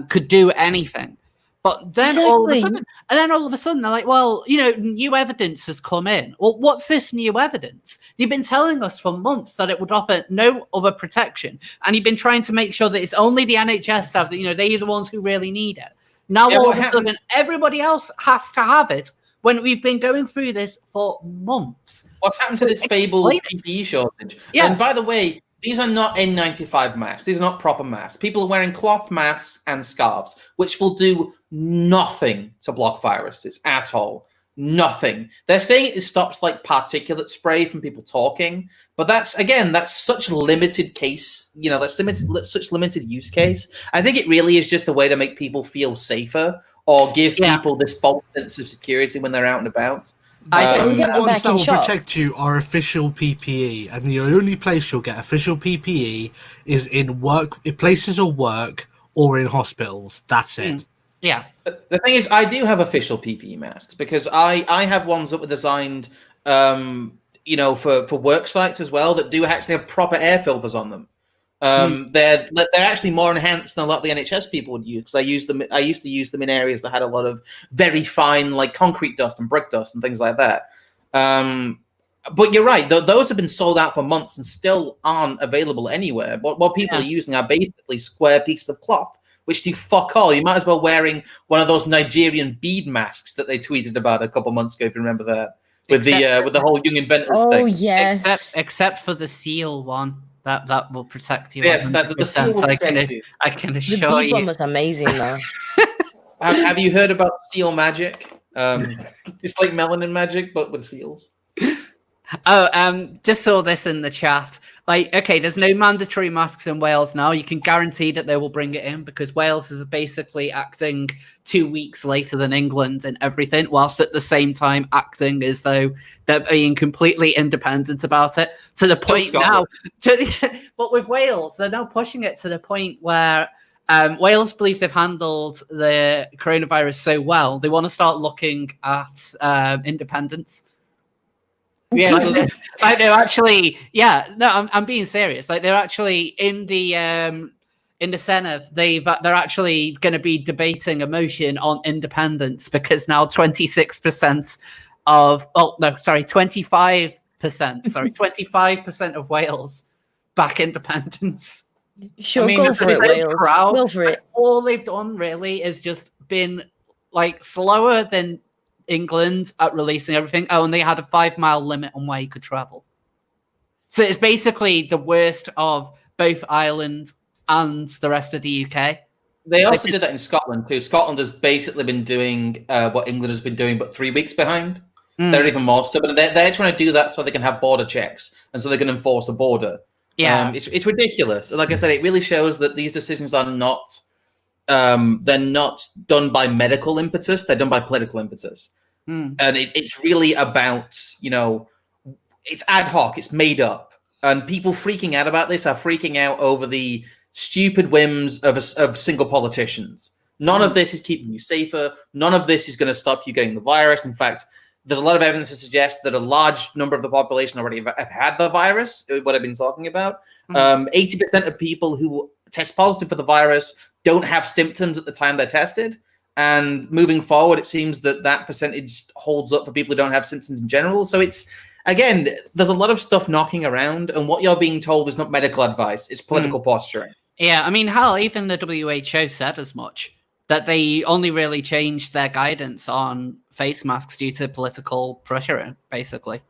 could do anything. But then all of a sudden, they're like, well, new evidence has come in. Well, what's this new evidence? You've been telling us for months that it would offer no other protection, and you've been trying to make sure that it's only the NHS staff that they're the ones who really need it. Now all of a sudden, everybody else has to have it when we've been going through this for months. What's happened to this fabled PPE shortage? Yeah. And by the way, these are not N95 masks. These are not proper masks. People are wearing cloth masks and scarves, which will do nothing to block viruses at all. Nothing. They're saying it stops particulate spray from people talking, but that's such limited case. That's such limited use case. I think it really is just a way to make people feel safer or give people this false sense of security when they're out and about. The only ones that will protect you are official PPE, and the only place you'll get official PPE is in places of work or in hospitals. That's it. Yeah. The thing is, I do have official PPE masks because I have ones that were designed, for work sites as well that do actually have proper air filters on them. They're actually more enhanced than a lot of the NHS people would use because I used to use them in areas that had a lot of very fine concrete dust and brick dust and things like that. But you're right; those have been sold out for months and still aren't available anywhere. What people are using are basically square pieces of cloth, which do fuck all. You might as well wearing one of those Nigerian bead masks that they tweeted about a couple months ago, if you remember that, with the whole young inventors thing. Oh yes, except for the seal one. That will protect you. Yes, the seal will protect you. I can assure you. The one was amazing, though. Have you heard about seal magic? It's like melanin magic, but with seals. Just saw this in the chat. There's no mandatory masks in Wales now. You can guarantee that they will bring it in because Wales is basically acting 2 weeks later than England and everything, whilst at the same time acting as though they're being completely independent about it. To the point now, but with Wales, they're now pushing it to the point where Wales believes they've handled the coronavirus so well, they want to start looking at independence. Yeah, Like they're actually, yeah. No, I'm being serious. Like they're actually in the Senate. They're actually going to be debating a motion on independence because now 26% of 25%. Sorry, 25% of Wales back independence. Sure, I mean, go it's for it, so Wales. proud. Go for it. All they've done really is just been like slower than England at releasing everything. Oh, and they had a 5-mile limit on where you could travel. So it's basically the worst of both Ireland and the rest of the UK. they also did that in Scotland too. Scotland has basically been doing what England has been doing, but 3 weeks behind. They're even more stubborn. They're trying to do that so they can have border checks and so they can enforce a border. Yeah, it's ridiculous. Like I said, it really shows that these decisions are not they're not done by medical impetus. They're done by political impetus. And it's really about, it's ad hoc, it's made up. And people freaking out about this are freaking out over the stupid whims of single politicians. None of this is keeping you safer. None of this is going to stop you getting the virus. In fact, there's a lot of evidence to suggest that a large number of the population already have had the virus, what I've been talking about. 80% of people who test positive for the virus don't have symptoms at the time they're tested. And moving forward, it seems that percentage holds up for people who don't have symptoms in general. So it's, again, there's a lot of stuff knocking around, and what you're being told is not medical advice, it's political posturing. Yeah, I mean, hell, even the WHO said as much, that they only really changed their guidance on face masks due to political pressure, basically.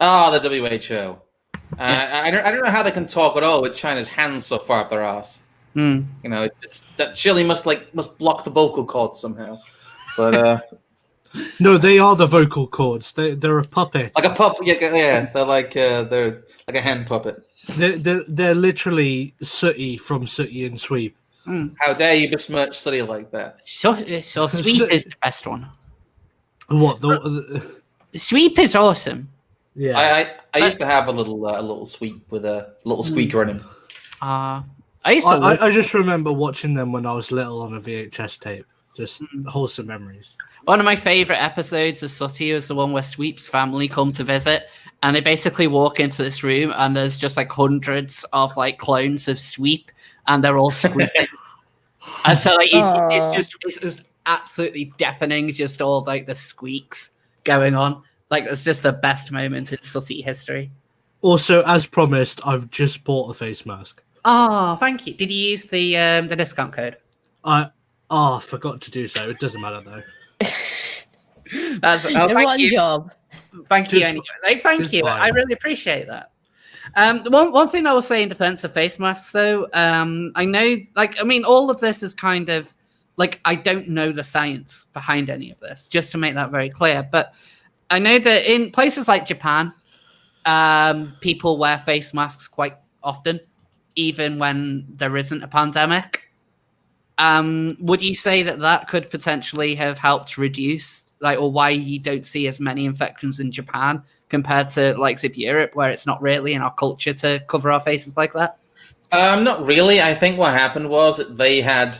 The WHO. I don't know how they can talk at all with China's hands so far up their ass. That surely must block the vocal cords somehow. But no, they are the vocal cords. They're a puppet. Like a puppet. Yeah. They're like a hand puppet. They're literally Sooty from Sooty and Sweep. How dare you besmirch Sooty like that? So Sweep is the best one. What Sweep is awesome. Yeah, I used to have a little Sweep with a little squeaker in him. I just remember watching them when I was little on a VHS tape. Just wholesome memories. One of my favorite episodes of Sooty was the one where Sweep's family come to visit, and they basically walk into this room, and there's just like hundreds of like clones of Sweep, and they're all squeaking. And so like it's just absolutely deafening, just all like the squeaks going on. Like it's just the best moment in Sooty history. Also, as promised, I've just bought a face mask. Oh, thank you. Did you use the discount code? I forgot to do so. It doesn't matter though. That's one job. Thank you anyway. Thank you. Fine. I really appreciate that. One thing I will say in defense of face masks, though, I know, all of this is kind of I don't know the science behind any of this, just to make that very clear. But I know that in places like Japan, people wear face masks quite often, even when there isn't a pandemic. Would you say that could potentially have helped reduce, or why you don't see as many infections in Japan compared to likes of Europe, where it's not really in our culture to cover our faces like that? Not really. I think what happened was that they had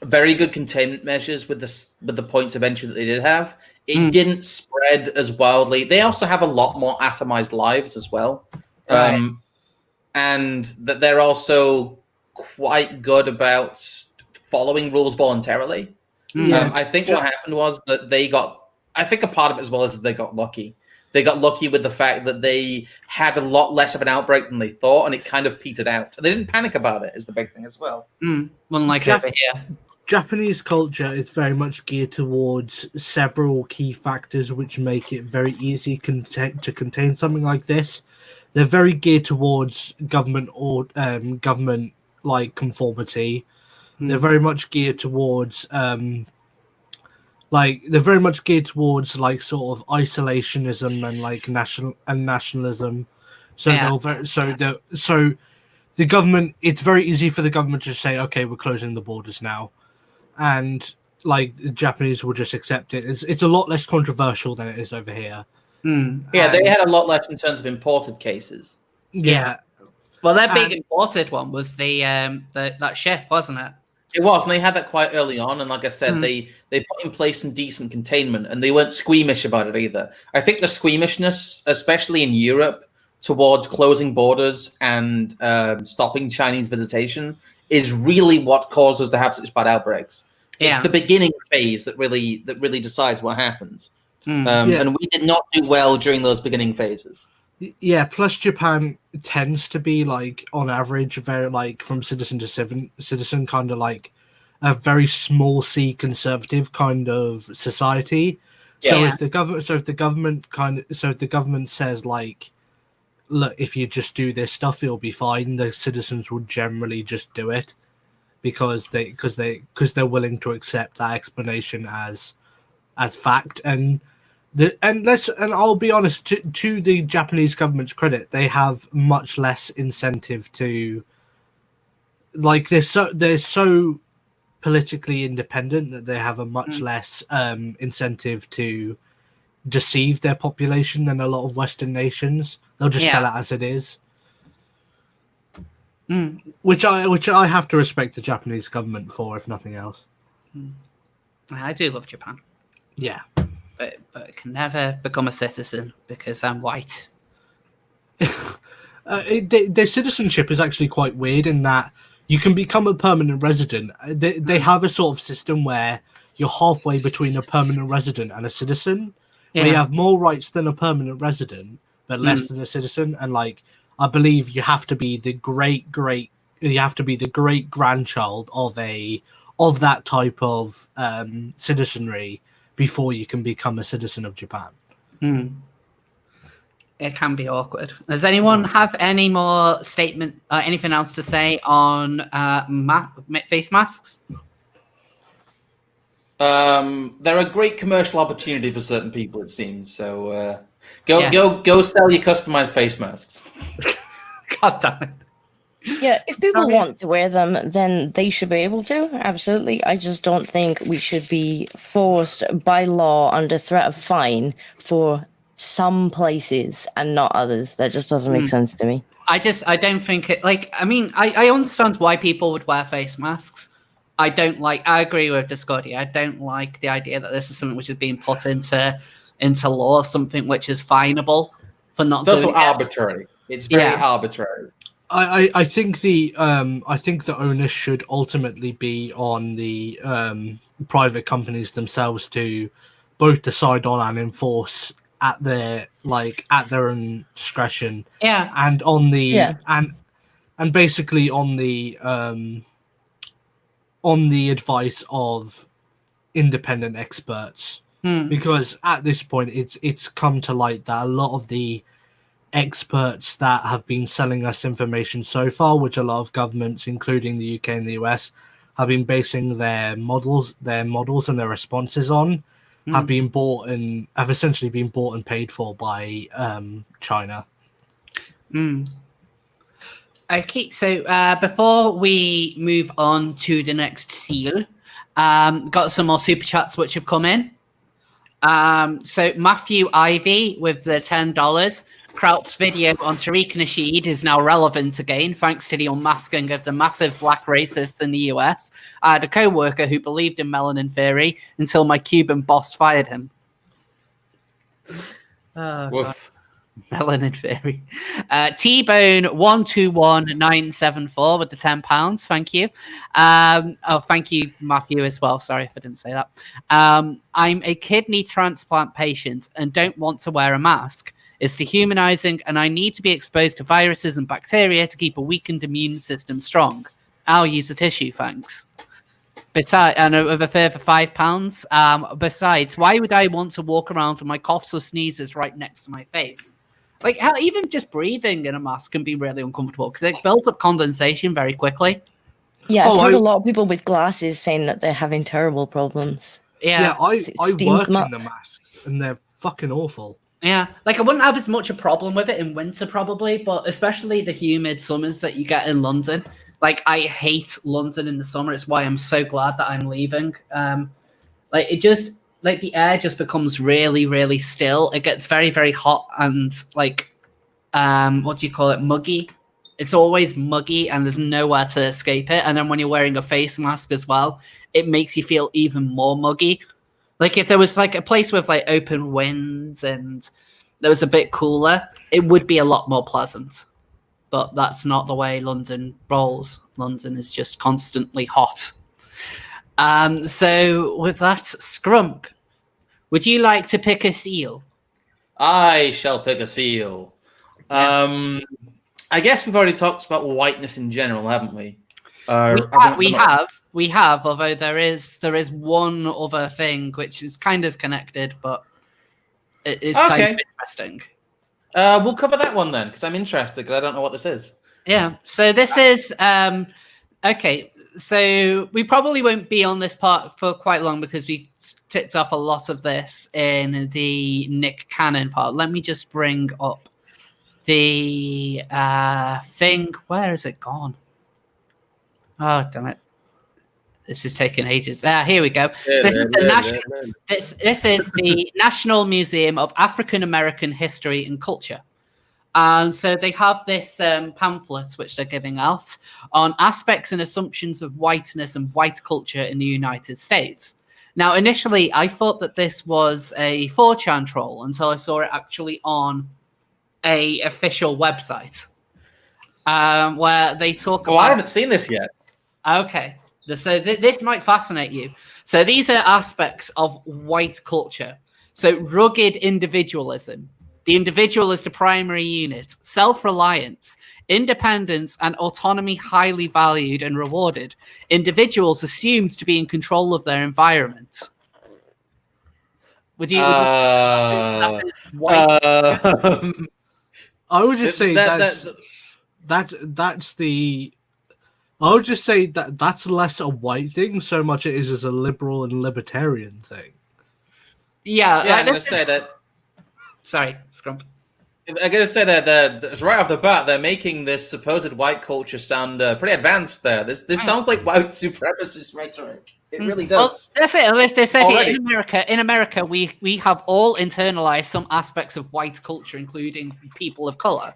very good containment measures with the points of entry that they did have. It didn't spread as wildly. They also have a lot more atomized lives as well. Right. And that they're also quite good about following rules voluntarily. I think what happened was that I think a part of it as well is that they got lucky. They got lucky with the fact that they had a lot less of an outbreak than they thought, and it kind of petered out. They didn't panic about it, is the big thing as well. Unlike over here. Japanese culture is very much geared towards several key factors which make it very easy to contain something like this. They're very geared towards government or government conformity. They're very much geared towards sort of isolationism and nationalism. So the government, it's very easy for the government to say, okay, we're closing the borders now, and the Japanese will just accept it. It's a lot less controversial than it is over here. Yeah, they had a lot less in terms of imported cases. Yeah. Well, their big imported one was that ship, wasn't it? It was, and they had that quite early on. And like I said, they put in place some decent containment, and they weren't squeamish about it either. I think the squeamishness, especially in Europe, towards closing borders and stopping Chinese visitation, is really what causes to have such bad outbreaks. Yeah. It's the beginning phase that really decides what happens. Yeah. And we did not do well during those beginning phases. Yeah, plus Japan tends to be like on average very like from citizen to citizen kind of like a very small c conservative kind of society. So Yeah. if the government says like, look, if you just do this stuff it'll be fine, the citizens will generally just do it because they're willing to accept that explanation as fact. And I'll be honest, to the Japanese government's credit, they have much less incentive to like they're so politically independent that they have a much less incentive to deceive their population than a lot of Western nations. They'll just tell it as it is. Which I have to respect the Japanese government for, if nothing else. I do love Japan. Yeah. But I can never become a citizen because I'm white. Their citizenship is actually quite weird in that you can become a permanent resident. They have a sort of system where you're halfway between a permanent resident and a citizen. Where you have more rights than a permanent resident, but less than a citizen. And like, I believe you have to be the great grandchild of that type of citizenry before you can become a citizen of Japan. It can be awkward. Does anyone have any more statement, anything else to say on face masks? They're a great commercial opportunity for certain people, it seems. So go sell your customized face masks. God damn it. Yeah, if people want to wear them, then they should be able to. Absolutely. I just don't think we should be forced by law under threat of fine for some places and not others. That just doesn't make sense to me. I don't think it, like, I mean, I understand why people would wear face masks. I agree with Discordia. I don't like the idea that this is something which is being put into law, something which is finable for not doing it. It's also arbitrary. It's very arbitrary. I think the onus should ultimately be on the private companies themselves to both decide on and enforce at their own discretion. Yeah. And on the and basically on the advice of independent experts. Because at this point it's come to light that a lot of the experts that have been selling us information so far, which a lot of governments, including the UK and the US, have been basing their models and their responses on, have essentially been bought and paid for by China. Okay, so before we move on to the next seal, got some more super chats which have come in. So Matthew Ivy with the $10. Kraut's video on Tariq Nasheed is now relevant again, thanks to the unmasking of the massive black racists in the US. I had a co-worker who believed in melanin theory until my Cuban boss fired him. Melanin theory. T-Bone 121974 with the £10. Thank you. Thank you, Matthew, as well. Sorry if I didn't say that. I'm a kidney transplant patient and don't want to wear a mask. It's dehumanizing, and I need to be exposed to viruses and bacteria to keep a weakened immune system strong. I'll use a tissue, thanks. Besides, and with a further £5. Besides, why would I want to walk around with my coughs or sneezes right next to my face? Like, hell, even just breathing in a mask can be really uncomfortable because it builds up condensation very quickly. Yeah, I've heard a lot of people with glasses saying that they're having terrible problems. I work in the masks, and they're fucking awful. Yeah, like I wouldn't have as much a problem with it in winter probably, but especially the humid summers that you get in London. Like, I hate London in the summer. It's why I'm so glad that I'm leaving. Like, it just, like, the air just becomes really, really still. It gets very, very hot and, like, what do you call it, muggy It's always muggy and there's nowhere to escape it. And then when you're wearing a face mask as well, it makes you feel even more muggy. Like if there was like a place with like open winds and there was a bit cooler, it would be a lot more pleasant. But that's not the way London rolls. London is just constantly hot. So with that, Scrump, would you like to pick a seal? I shall pick a seal. Yeah. I guess we've already talked about whiteness in general, haven't we? We have. Although there is one other thing which is kind of connected, but it is kind of interesting. We'll cover that one then, because I'm interested, because I don't know what this is. Yeah. So this is okay. So we probably won't be on this part for quite long because we ticked off a lot of this in the Nick Cannon part. Let me just bring up the thing. Where is it gone? Oh, damn it. This is taking ages. Here we go. So this is the National Museum of African American History and Culture. And so they have this pamphlet which they're giving out on aspects and assumptions of whiteness and white culture in the United States. Now, initially, I thought that this was a 4chan troll until I saw it actually on a official website where they talk about... I haven't seen this yet. Okay. So this might fascinate you. So these are aspects of white culture. So rugged individualism. The individual is the primary unit. Self-reliance. Independence and autonomy highly valued and rewarded. Individuals assumed to be in control of their environment. Would you... I would just say that's the... I would just say that's less a white thing so much it is as a liberal and libertarian thing. Yeah, I'm going to say that... Sorry, Scrump. I'm going to say that right off the bat, they're making this supposed white culture sound pretty advanced there. This sounds like white supremacist rhetoric. It really does. Well, that's it. They say here, in America, we have all internalized some aspects of white culture, including people of color.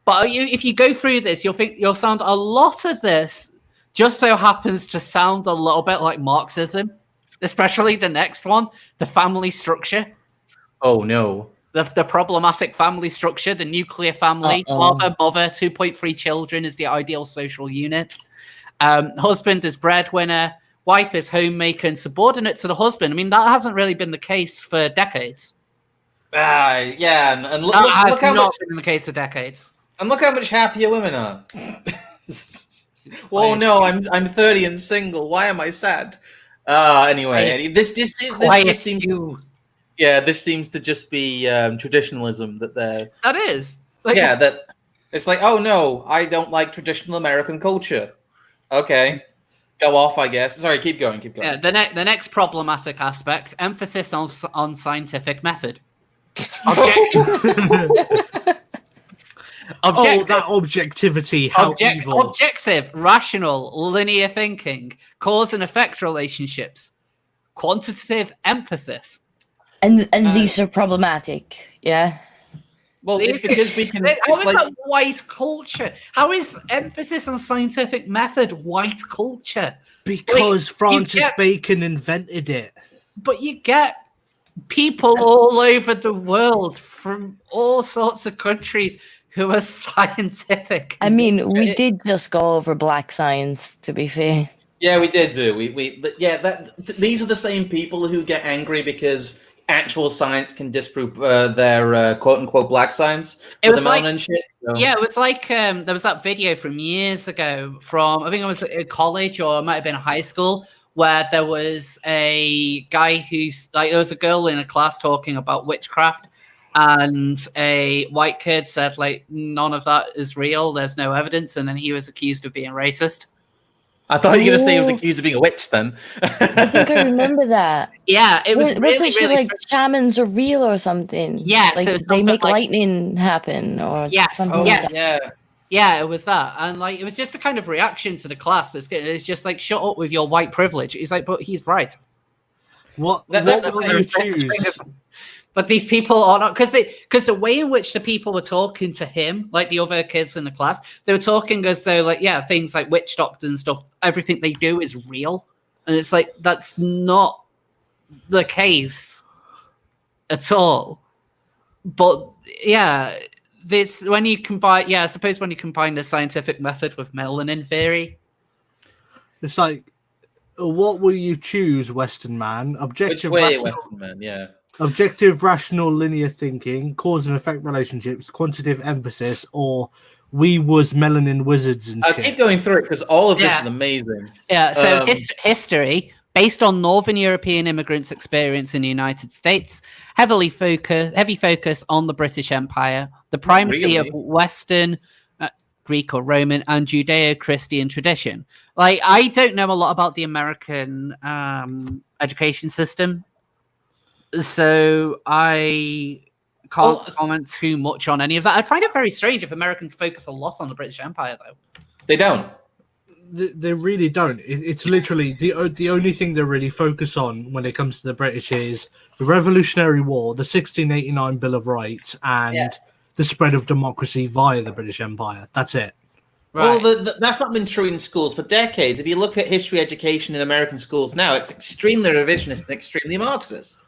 But if you go through this, you'll sound a lot of this just so happens to sound a little bit like Marxism, especially the next one, the family structure. Oh, no. The problematic family structure, the nuclear family, father, mother, 2.3 children is the ideal social unit. Husband is breadwinner, wife is homemaker and subordinate to the husband. I mean, that hasn't really been the case for decades. Yeah, and look how much been the case for decades. And look how much happier women are. Oh no, I'm 30 and single. Why am I sad? Anyway, this just seems. This seems to just be traditionalism that they're. That is. That it's like, oh no, I don't like traditional American culture. Okay, go off, I guess. Sorry, keep going. Yeah, the next problematic aspect: emphasis on scientific method. That objectivity, how evil. Objective, rational, linear thinking, cause and effect relationships, quantitative emphasis. And these are problematic, yeah? Well, it's because we can... How is that white culture? How is emphasis on scientific method white culture? Because Francis Bacon invented it. But you get people all over the world from all sorts of countries who are scientific. I mean, we did just go over black science, to be fair. Yeah, we did do. These are the same people who get angry because actual science can disprove their quote-unquote black science with the melanin shit. So. Yeah, it was like there was that video from years ago from, I think it was at college or it might have been high school, where there was a guy there was a girl in a class talking about witchcraft, and a white kid said, none of that is real, there's no evidence, and then he was accused of being racist. I thought you were going to say he was accused of being a witch then. I think I remember that. Yeah, it was really shamans are real or something. Yeah, so they make lightning happen or something like that. Yeah, it was that. And it was just a kind of reaction to the class. It's just shut up with your white privilege. He's like, but he's right. What will you choose? But these people are not, because the way in which the people were talking to him, like the other kids in the class, they were talking as though, like, yeah, things like witch doctor and stuff, everything they do is real. And it's like, that's not the case at all. But yeah, this, when you combine, I suppose when you combine the scientific method with melanin theory, it's like, what will you choose, Western man? Objective, Which way, rational, Western man? Yeah. objective, rational, linear thinking, cause and effect relationships, quantitative emphasis, or we was melanin wizards and I'll shit. keep going through it because all of this is amazing. Yeah, so history, based on Northern European immigrants' experience in the United States, heavy focus on the British Empire, the primacy of Western, Greek or Roman, and Judeo-Christian tradition. Like, I don't know a lot about the American education system, so I can't comment too much on any of that. I'd find it very strange if Americans focus a lot on the British Empire, though. They don't. They really don't. It's literally the only thing they really focus on when it comes to the British is the Revolutionary War, the 1689 Bill of Rights, and the spread of democracy via the British Empire. That's it. Right. Well, that's not been true in schools for decades. If you look at history education in American schools now, it's extremely revisionist and extremely Marxist.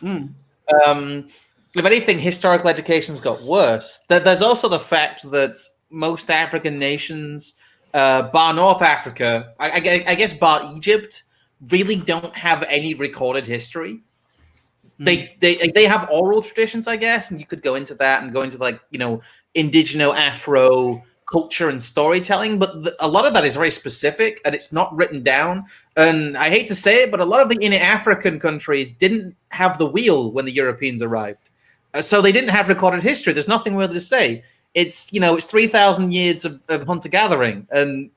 If anything, historical education's got worse. There's also the fact that most African nations, bar North Africa, I guess bar Egypt, really don't have any recorded history. They have oral traditions, I guess, and you could go into that and go into, like, you know, indigeno Afro culture and storytelling, but a lot of that is very specific and it's not written down. And I hate to say it, but a lot of the inner African countries didn't have the wheel when the Europeans arrived, so they didn't have recorded history. There's nothing really to say. It's, you know, it's 3,000 years of hunter gathering, and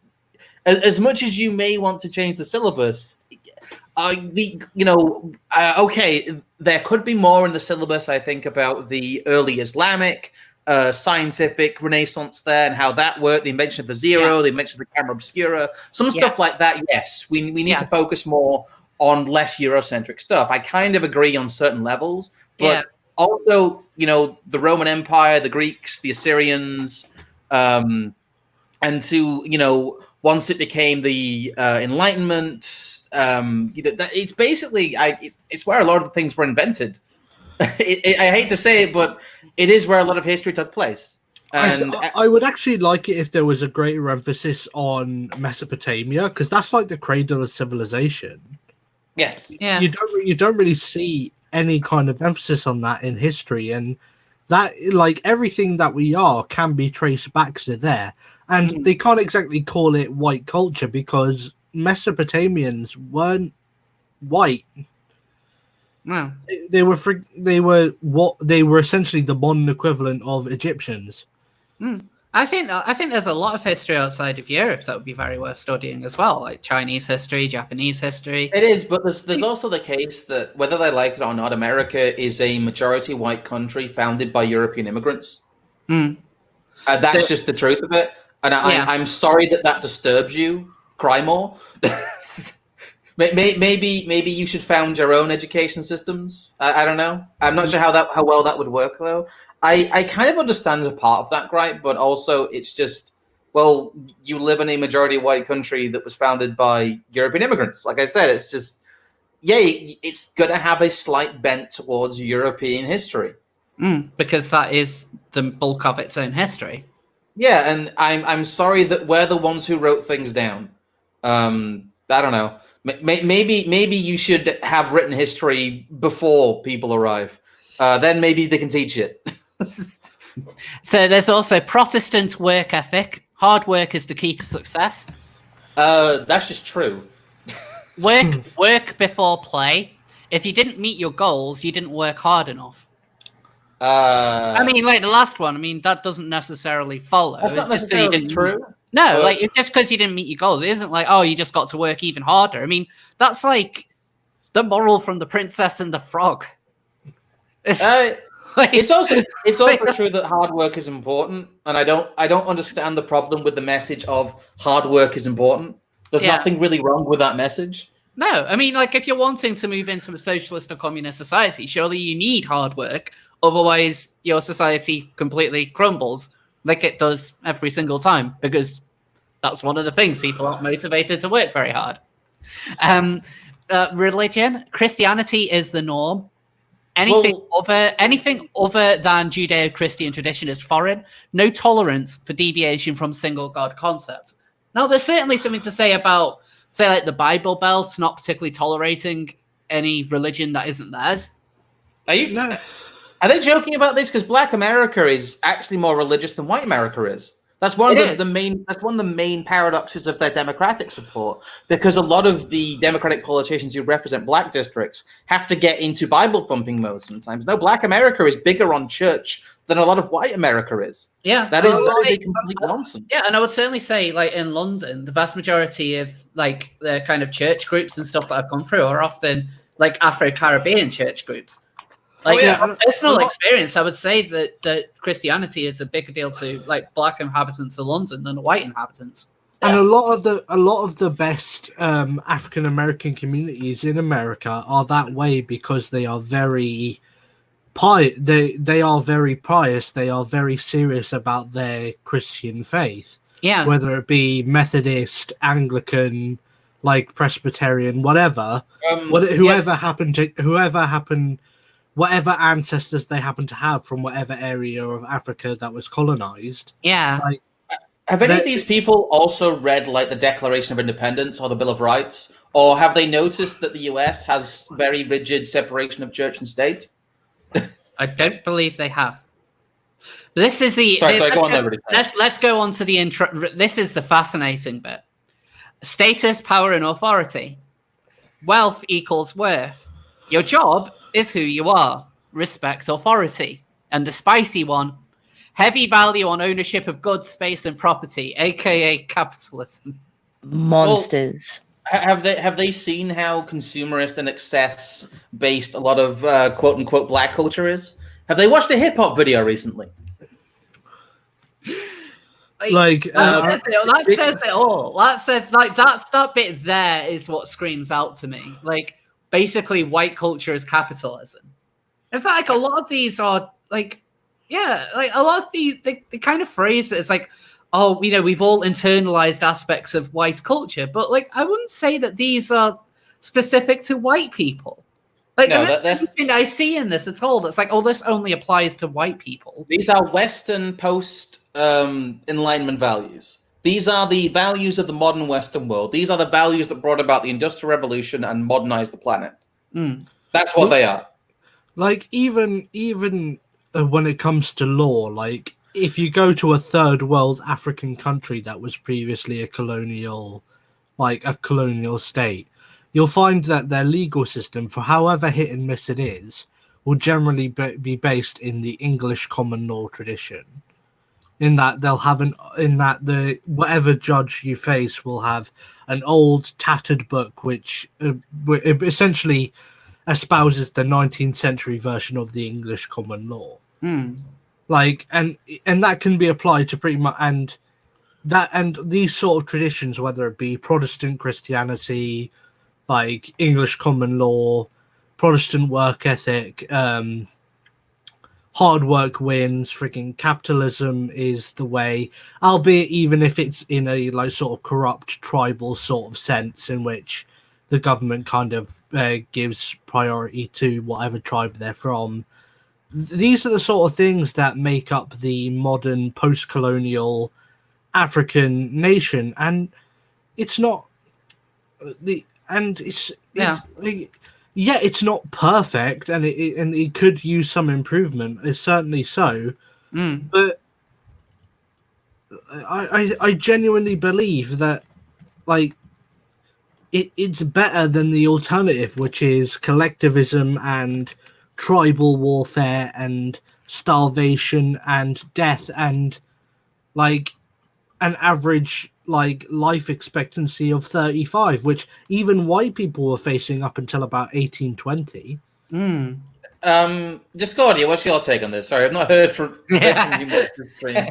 as much as you may want to change the syllabus, okay, there could be more in the syllabus. I think about the early Islamic scientific renaissance there and how that worked, the invention of the zero, the invention of the camera obscura, some stuff like that. Yes, we need to focus more on less Eurocentric stuff. I kind of agree on certain levels, but also, you know, the Roman Empire, the Greeks, the Assyrians, and to, you know, once it became the Enlightenment, it's basically it's where a lot of things were invented. I hate to say it, but it is where a lot of history took place. And I would actually like it if there was a greater emphasis on Mesopotamia, because that's like the cradle of civilization. Yes. Yeah. You don't really see any kind of emphasis on that in history, and that, like, everything that we are can be traced back to there. And they can't exactly call it white culture because Mesopotamians weren't white. No, they were essentially the modern equivalent of Egyptians. I think there's a lot of history outside of Europe that would be very worth studying as well, like Chinese history, Japanese history. It is, but there's also the case that whether they like it or not, America is a majority white country founded by European immigrants. That's just the truth of it. And I'm sorry that disturbs you. Cry more. Maybe you should found your own education systems. I don't know. I'm not sure how well that would work, though. I kind of understand a part of that gripe, but also it's just, well, you live in a majority white country that was founded by European immigrants. Like I said, it's just, it's going to have a slight bent towards European history. Because that is the bulk of its own history. Yeah, and I'm sorry that we're the ones who wrote things down. I don't know. Maybe you should have written history before people arrive. Then maybe they can teach it. So there's also Protestant work ethic. Hard work is the key to success. That's just true. Work before play. If you didn't meet your goals, you didn't work hard enough. I mean, like the last one. I mean, that doesn't necessarily follow. That's not necessarily true. No, like it's just because you didn't meet your goals. It isn't like, oh, you just got to work even harder. I mean, that's like the moral from The Princess and the Frog. It's also true that hard work is important, and I don't understand the problem with the message of hard work is important. There's nothing really wrong with that message. No, I mean, like, if you're wanting to move into a socialist or communist society, surely you need hard work. Otherwise, your society completely crumbles, like it does every single time, because that's one of the things people aren't motivated to work very hard. Religion, Christianity is the norm. Anything other than Judeo-Christian tradition is foreign. No tolerance for deviation from single God concept. Now, there's certainly something to say about, say, like the Bible Belt not particularly tolerating any religion that isn't theirs. Are they joking about this? Because Black America is actually more religious than White America is. That's one of the main. That's one of the main paradoxes of their Democratic support, because a lot of the Democratic politicians who represent Black districts have to get into Bible thumping mode sometimes. No, Black America is bigger on church than a lot of White America is. Yeah, that is a complete nonsense. Yeah, and I would certainly say, like in London, the vast majority of like the kind of church groups and stuff that I've gone through are often like Afro-Caribbean church groups. Like, from personal experience, I would say that Christianity is a bigger deal to like Black inhabitants of London than White inhabitants. And a lot of the best African American communities in America are that way because they are very they are very pious. They are very serious about their Christian faith. Yeah, whether it be Methodist, Anglican, like Presbyterian, whatever, whatever ancestors they happen to have from whatever area of Africa that was colonized. Yeah. Like, have any of these people also read like the Declaration of Independence or the Bill of Rights? Or have they noticed that the US has very rigid separation of church and state? I don't believe they have. This is the... Sorry, go on there. Let's go on to the intro. This is the fascinating bit. Status, power, and authority. Wealth equals worth. Your job is who you are. Respect authority. And the spicy one, heavy value on ownership of goods, space, and property, aka capitalism. Monsters. Well, have they seen how consumerist and excess based a lot of quote unquote Black culture is? Have they watched a hip hop video recently? That says it all. That says that bit there is what screams out to me. Like, basically, white culture is capitalism. In fact, like, a lot of these are like, yeah, like a lot of the kind of phrase is like, oh, you know, we've all internalized aspects of white culture, but like, I wouldn't say that these are specific to white people. Like, no, that's anything I see in this at all. That's like, oh, this only applies to white people. These are Western post Enlightenment values. These are the values of the modern Western world. These are the values that brought about the Industrial Revolution and modernized the planet. That's what they are. Like, even when it comes to law, like, if you go to a third world African country that was previously a colonial state, you'll find that their legal system, for however hit and miss it is, will generally be based in the English common law tradition. In that they'll have whatever judge you face will have an old tattered book which essentially espouses the 19th century version of the English common law. Like, and that can be applied to pretty much, and these sort of traditions, whether it be Protestant Christianity, like English common law, Protestant work ethic, hard work wins, freaking capitalism is the way, albeit even if it's in a like sort of corrupt tribal sort of sense in which the government kind of gives priority to whatever tribe they're from. These are the sort of things that make up the modern post-colonial African nation, and it's not it's not perfect, and it could use some improvement. It's certainly so, but I genuinely believe that like it's better than the alternative, which is collectivism and tribal warfare and starvation and death and like an average like life expectancy of 35, which even white people were facing up until about 1820. Discordia, what's your take on this? Sorry, I've not heard from you much this stream.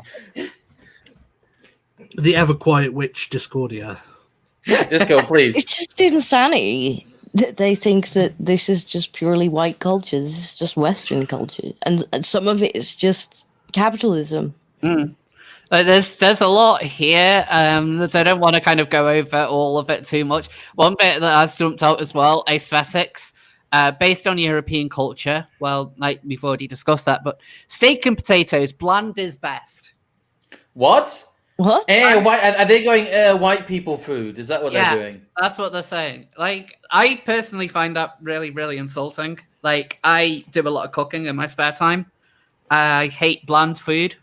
The ever quiet witch Discordia. Disco, please. It's just insanity that they think that this is just purely white culture. This is just Western culture, and some of it is just capitalism. Like there's a lot here that I don't want to kind of go over all of it too much. One bit that I jumped out as well, aesthetics. Based on European culture, well, like we've already discussed that, but steak and potatoes, bland is best. What? What? Are they going white people food? Is that what they're doing? That's what they're saying. Like, I personally find that really, really insulting. Like, I do a lot of cooking in my spare time. I hate bland food.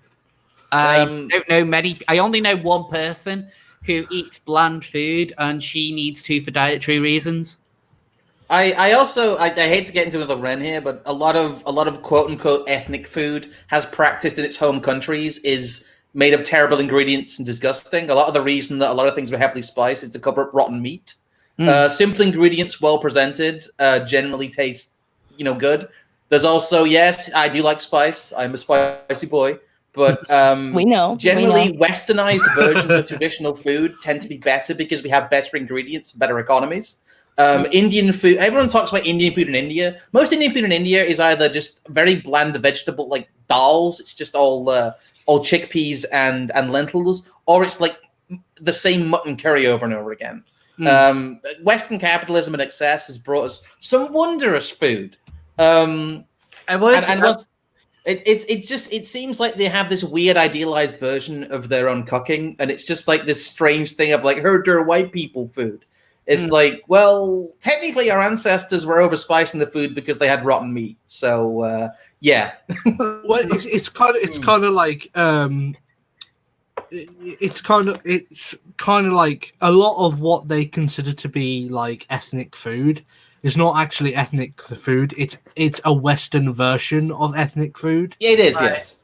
I don't know many. I only know one person who eats bland food, and she needs to for dietary reasons. I hate to get into another rant here, but a lot of quote unquote ethnic food has practiced in its home countries is made of terrible ingredients and disgusting. A lot of the reason that a lot of things were heavily spiced is to cover up rotten meat. Simple ingredients, well presented, generally taste, good. There's also, yes, I do like spice. I'm a spicy boy, but we know. Generally, westernized versions of traditional food tend to be better because we have better ingredients, better economies. Indian food. Everyone talks about Indian food in India. Most Indian food in India is either just very bland vegetable, like dals. It's just all chickpeas and lentils, or it's like the same mutton curry over and over again. Western capitalism and excess has brought us some wondrous food. It seems like they have this weird idealized version of their own cooking, and it's just like this strange thing of like herder white people food. It's like, well, technically our ancestors were overspicing the food because they had rotten meat. So, yeah. Well, it's kind of like it's kind of like a lot of what they consider to be like ethnic food is not actually ethnic food. It's a Western version of ethnic food. Yeah, it is. Right. Yes.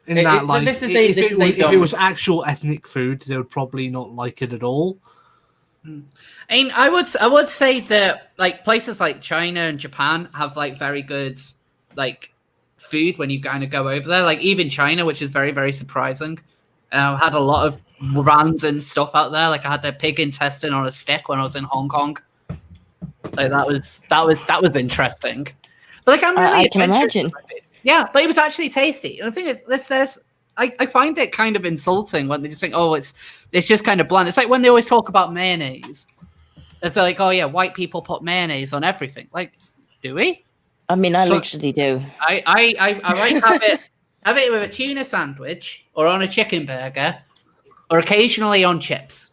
If it was actual ethnic food, they would probably not like it at all. I mean, I would say that like places like China and Japan have like very good like food when you kind of go over there. Like even China, which is very, very surprising. Had a lot of random stuff out there. Like I had their pig intestine on a stick when I was in Hong Kong. Like that was interesting. But like I can imagine. Yeah, but it was actually tasty. And the thing is, I find it kind of insulting when they just think, oh, it's just kind of bland. It's like when they always talk about mayonnaise. It's like, oh yeah, white people put mayonnaise on everything. Like, do we? I mean, I literally do. I like have it with a tuna sandwich or on a chicken burger or occasionally on chips.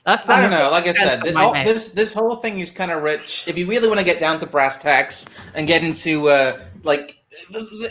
That's I don't know. Like I said, this whole thing is kind of rich. If you really want to get down to brass tacks and get into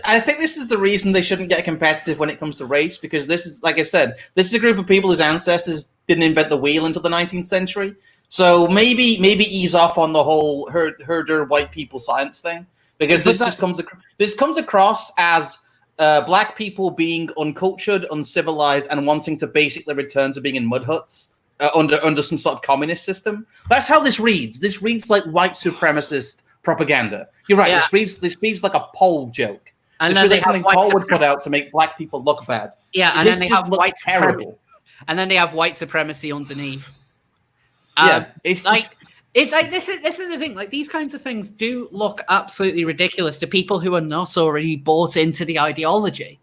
I think this is the reason they shouldn't get competitive when it comes to race, because this is, like I said, this is a group of people whose ancestors didn't invent the wheel until the 19th century. So maybe ease off on the whole herder white people science thing, because this comes across as black people being uncultured, uncivilized, and wanting to basically return to being in mud huts under some sort of communist system. That's how this reads. This reads like white supremacist propaganda. You're right. Yeah. This reads like a poll joke. And then they have something Paul would put out to make black people look bad. Yeah, and then they have white terrible. And then they have white supremacy underneath. It's like it's like this is the thing. Like these kinds of things do look absolutely ridiculous to people who are not already bought into the ideology.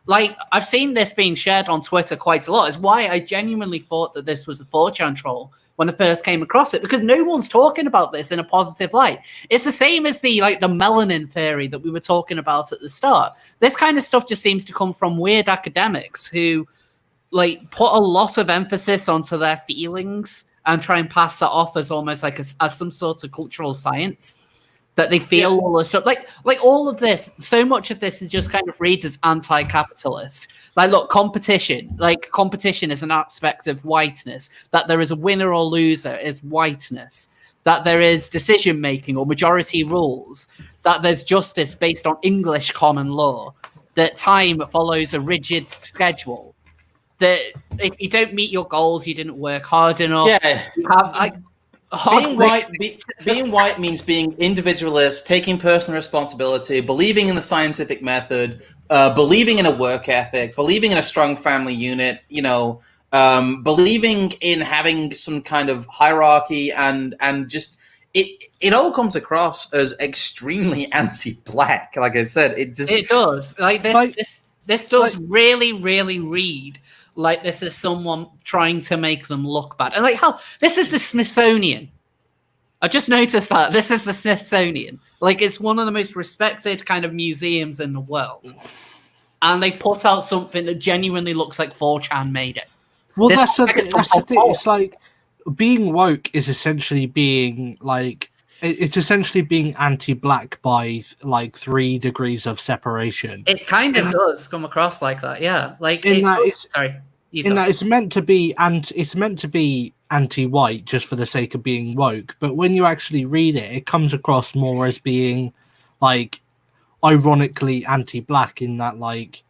Like I've seen this being shared on Twitter quite a lot. Is why I genuinely thought that this was the 4chan troll when I first came across it, because no one's talking about this in a positive light. It's the same as the melanin theory that we were talking about at the start. This kind of stuff just seems to come from weird academics who like put a lot of emphasis onto their feelings and try and pass that off as almost like as some sort of cultural science that they feel all this stuff. Like all of this, so much of this is just kind of reads as anti-capitalist. Like, look, competition is an aspect of whiteness. That there is a winner or loser is whiteness. That there is decision-making or majority rules. That there's justice based on English common law. That time follows a rigid schedule. That if you don't meet your goals, you didn't work hard enough. Yeah. You have, being white means being individualist, taking personal responsibility, believing in the scientific method, believing in a work ethic, believing in a strong family unit, believing in having some kind of hierarchy and just it all comes across as extremely anti-black. Like I said, it does. Like this does really, really read like this is someone trying to make them look bad. And like how this is the Smithsonian. I just noticed that this is the Smithsonian. Like it's one of the most respected kind of museums in the world. And they put out something that genuinely looks like 4chan made it. Well, that's the thing. It's like being woke is essentially being like it's essentially being anti-black by like 3 degrees of separation. It kind of does come across like that, yeah. Like it's meant to be anti-white just for the sake of being woke, but when you actually read it, it comes across more as being like ironically anti-black in that like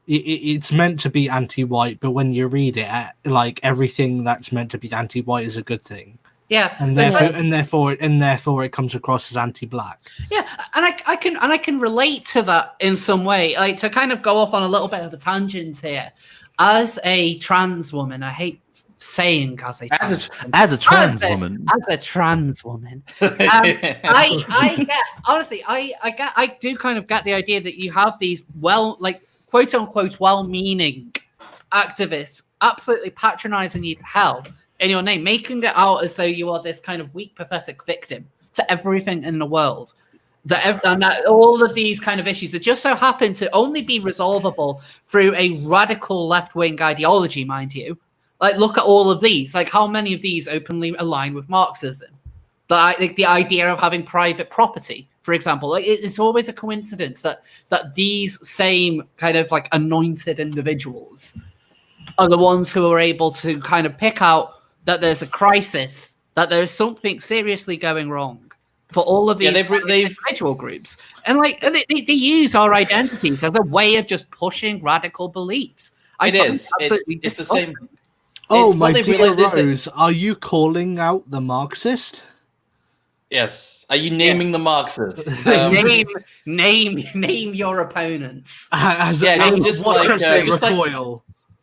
it's meant to be anti-white, but when you read it, like everything that's meant to be anti-white is a good thing. Yeah, and therefore it comes across as anti-black. Yeah, and I can relate to that in some way. Like to kind of go off on a little bit of a tangent here. As a trans woman, I hate saying as a trans woman. I do kind of get the idea that you have these quote unquote well-meaning activists absolutely patronizing you to hell in your name, making it out as though you are this kind of weak, pathetic victim to everything in the world. That all of these kind of issues that just so happen to only be resolvable through a radical left-wing ideology, mind you. Like, look at all of these. Like, how many of these openly align with Marxism? The idea of having private property, for example. Like, it's always a coincidence that these same kind of like anointed individuals are the ones who are able to kind of pick out that there's a crisis, that there's something seriously going wrong for all of these individual groups. And they use our identities as a way of just pushing radical beliefs. It's the same. Oh, my dear Rose, are you calling out the Marxist? Yes. Are you naming the Marxists? Name your opponents.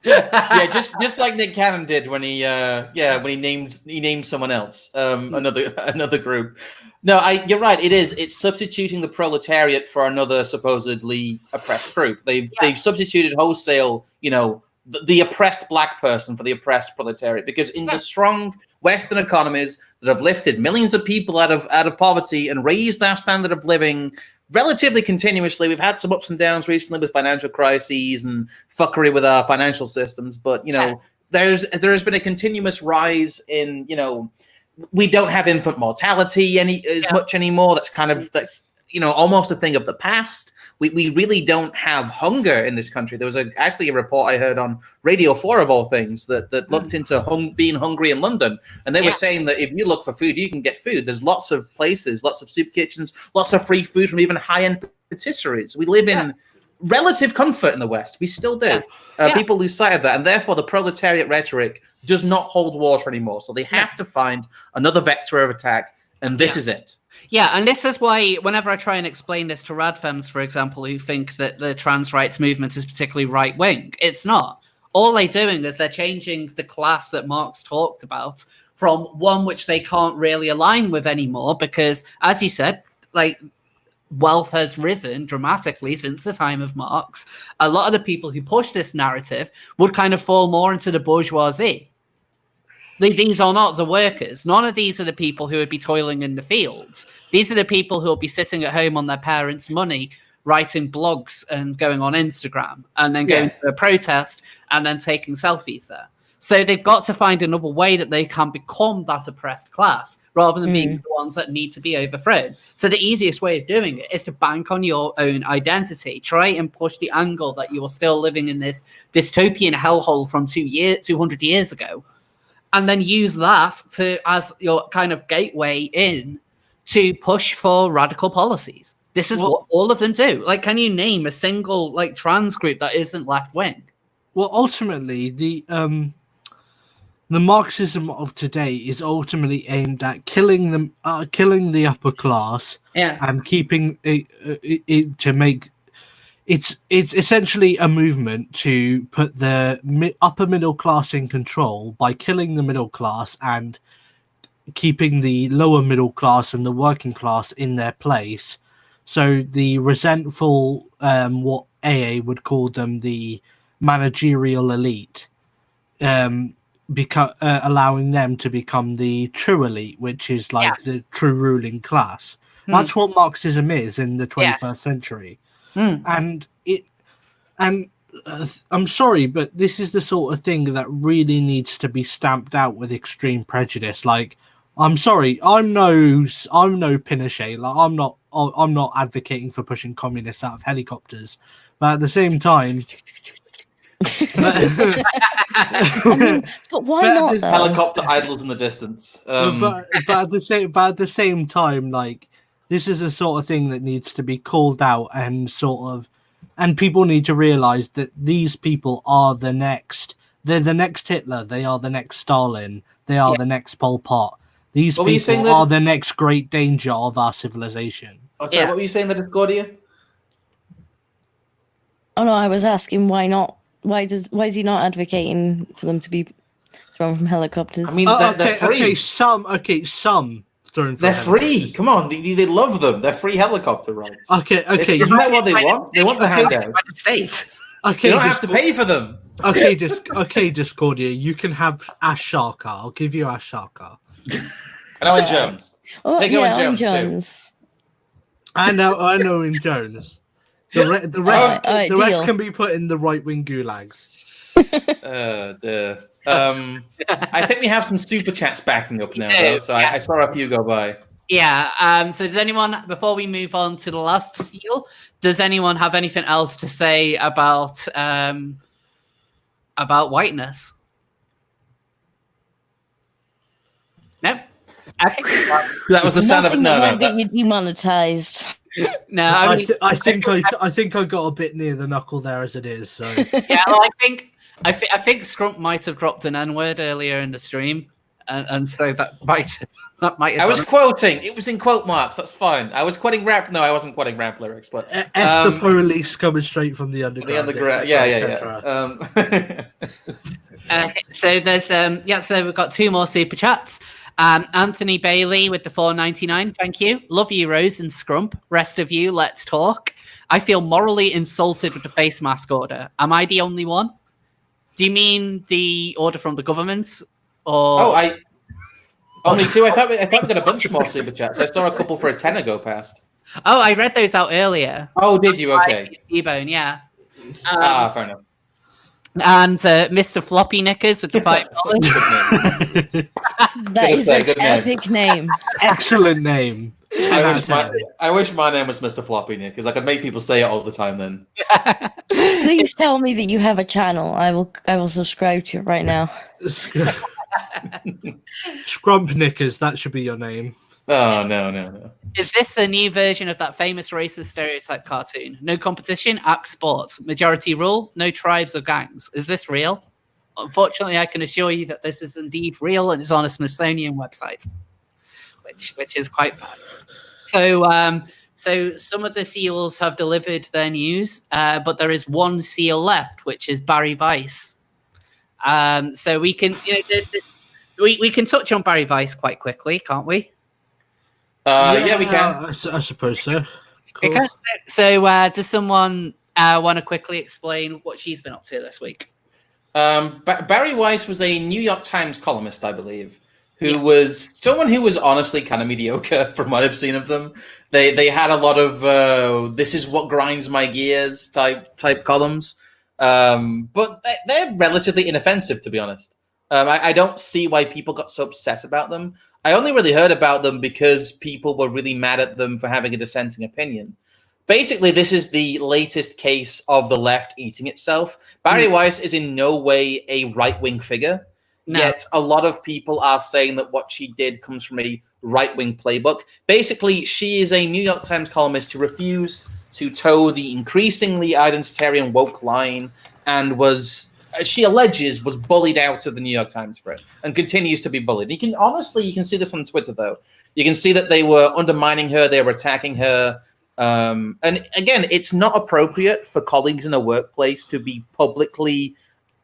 Just like Nick Cannon did when he named someone else, another group. No, you're right. It's substituting the proletariat for another supposedly oppressed group. They've substituted wholesale, the oppressed black person for the oppressed proletariat, because in the strong Western economies that have lifted millions of people out of poverty and raised our standard of living relatively continuously. We've had some ups and downs recently with financial crises and fuckery with our financial systems, but there has been a continuous rise in we don't have infant mortality much anymore. That's almost a thing of the past. We really don't have hunger in this country. There was actually a report I heard on Radio 4 of all things that looked into being hungry in London, and they were saying that if you look for food, you can get food. There's lots of places, lots of soup kitchens, lots of free food from even high-end patisseries. We live in relative comfort in the West. We still do. People lose sight of that, and therefore the proletariat rhetoric does not hold water anymore. So they have to find another vector of attack, and this is it. Yeah, and this is why whenever I try and explain this to radfems, for example, who think that the trans rights movement is particularly right-wing, it's not. All they're doing is they're changing the class that Marx talked about from one which they can't really align with anymore because, as you said, wealth has risen dramatically since the time of Marx. A lot of the people who push this narrative would kind of fall more into the bourgeoisie. These are not the workers. None of these are the people who would be toiling in the fields. These are the people who will be sitting at home on their parents' money, writing blogs and going on Instagram, and then going to a protest and then taking selfies there. So they've got to find another way that they can become that oppressed class rather than being the ones that need to be overthrown. So the easiest way of doing it is to bank on your own identity. Try and push the angle that you are still living in this dystopian hellhole from 200 years ago. And then use that as your kind of gateway in to push for radical policies. This is what all of them do. Can you name a single trans group that isn't left wing? Well, ultimately, the Marxism of today is ultimately aimed at killing the upper class and keeping it to make it's essentially a movement to put the upper middle class in control by killing the middle class and keeping the lower middle class and the working class in their place. So the resentful, what AA would call them, the managerial elite, allowing them to become the true elite, which is like the true ruling class. That's what Marxism is in the 21st century. And I'm sorry, but this is the sort of thing that really needs to be stamped out with extreme prejudice. Like, I'm sorry, I'm no Pinochet. Like, I'm not advocating for pushing communists out of helicopters, but at the same time, I mean, but why not? Though? Helicopter idles in the distance. But at the same time, like, this is a sort of thing that needs to be called out and people need to realize that these people are they're the next Hitler, they are the next Stalin, they are the next Pol Pot. These people are the next great danger of our civilization. What were you saying, the Discordia? Oh no, I was asking why not? Why is he not advocating for them to be thrown from helicopters? I mean, they're free. Some thrown. They're free. Come on, they love them. They're free helicopter rides. Okay. Isn't that what they want? They want the handouts. States. Okay, you don't have to pay for them. Okay, Discordia, you can have Ash Sharka. I'll give you Ash Sharka. And Owen Jones. Oh, Take Owen Jones. I know Owen Jones. The rest can be put in the right-wing gulags. I think we have some super chats backing up now, though, so I saw a few go by. Yeah. So does anyone, before we move on to the last seal, does anyone have anything else to say about whiteness? No. Okay. That was the sound of it. No. Get you demonetized. No, I think I got a bit near the knuckle there as it is. So yeah, well, I think Scrump might have dropped an N-word earlier in the stream, and so that might have. I was quoting. It was in quote marks. That's fine. I was quoting rap. No, I wasn't quoting rap lyrics. But F the police coming straight from the underground. The underground. Yeah. So there's So we've got two more super chats. Anthony Bailey with the $4.99. Thank you. Love you, Rose and Scrump. Rest of you, let's talk. I feel morally insulted with the face mask order. Am I the only one? Do you mean the order from the government? Or only two? I thought we got a bunch more super chats. I saw a couple for a tenner go past. Oh, I read those out earlier. Oh, did you? Okay. T-Bone, yeah. Fair enough. And Mr. Floppy Knickers with the $5. That is an epic name. Excellent name. I wish my name was Mr. Floppy Knickers. I could make people say it all the time then. Please tell me that you have a channel. I will subscribe to it right now. Scrump Knickers, that should be your name. Oh, no. Is this the new version of that famous racist stereotype cartoon? No competition, act sports. Majority rule, no tribes or gangs. Is this real? Unfortunately, I can assure you that this is indeed real and is on a Smithsonian website, which is quite bad. So some of the seals have delivered their news, but there is one seal left, which is Barry Weiss. So we can we can touch on Barry Weiss quite quickly, can't we? Yeah, we can. I suppose so. Cool. Okay. So does someone want to quickly explain what she's been up to this week? Barry Weiss was a New York Times columnist, I believe, who was someone who was honestly kind of mediocre from what I've seen of them. They had a lot of "this is what grinds my gears" type columns, but they're relatively inoffensive, to be honest. I don't see why people got so upset about them. I only really heard about them because people were really mad at them for having a dissenting opinion. Basically, this is the latest case of the left eating itself. Barry Weiss is in no way a right-wing figure, yet a lot of people are saying that what she did comes from a right-wing playbook. Basically, she is a New York Times columnist who refused to toe the increasingly identitarian woke line and was, she alleges, was bullied out of the New York Times for it and continues to be bullied. You can see this on Twitter, though. You can see that they were undermining her, they were attacking her. And again, it's not appropriate for colleagues in a workplace to be publicly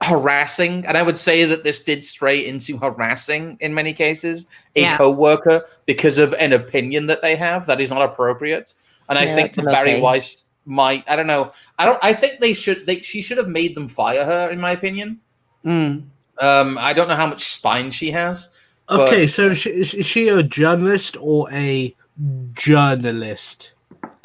harassing, and I would say that this did stray into harassing in many cases a co-worker because of an opinion that they have. That is not appropriate. And I think that Barry Weiss might, I don't know. I think she should have made them fire her, in my opinion. I don't know how much spine she has. Okay, so is she a journalist or a journalist?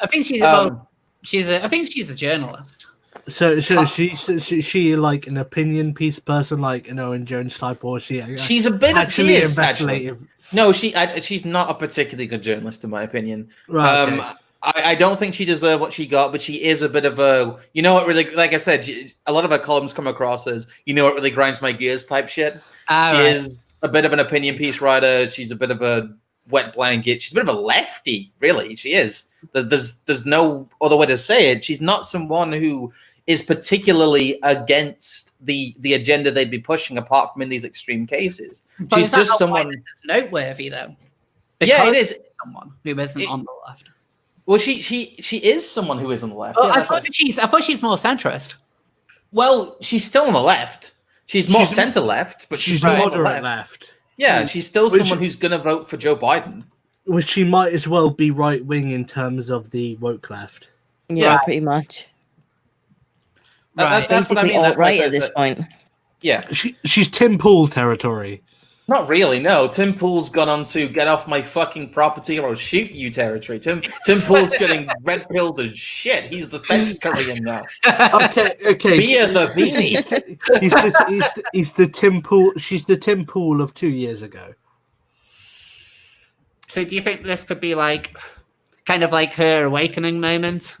I think she's I think she's a journalist. So she like an opinion piece person, like an Owen Jones type, or she's a bit actually investigative? No, she's not a particularly good journalist, in my opinion. Right. Okay. I don't think she deserved what she got, but she is a bit of a, you know what really, like I said, a lot of her columns come across as, you know what really grinds my gears type shit. She is a bit of an opinion piece writer. She's a bit of a wet blanket. She's a bit of a lefty, really. She is. There's no other way to say it. She's not someone who is particularly against the agenda they'd be pushing, apart from in these extreme cases. But she's just someone. This is noteworthy, though. Yeah, it is. Someone who isn't on the left. Well, she is someone who is on the left. Oh, I thought she's more centrist. Well, she's still on the left. She's more center left, but she's still moderate on the left. Yeah, she's still someone who's going to vote for Joe Biden. Which she might as well be right wing in terms of the woke left. Yeah, pretty much. That's basically what I mean. alt-right at this point. Yeah, she's Tim Pool territory. Not really, no. Tim Pool's gone on to get off my fucking property or I'll shoot you territory. Tim Pool's getting red pilled as shit. He's the fence Korean now. Okay. Beer the beast. He's the Tim Pool. She's the Tim Pool of 2 years ago. So do you think this could be like kind of like her awakening moment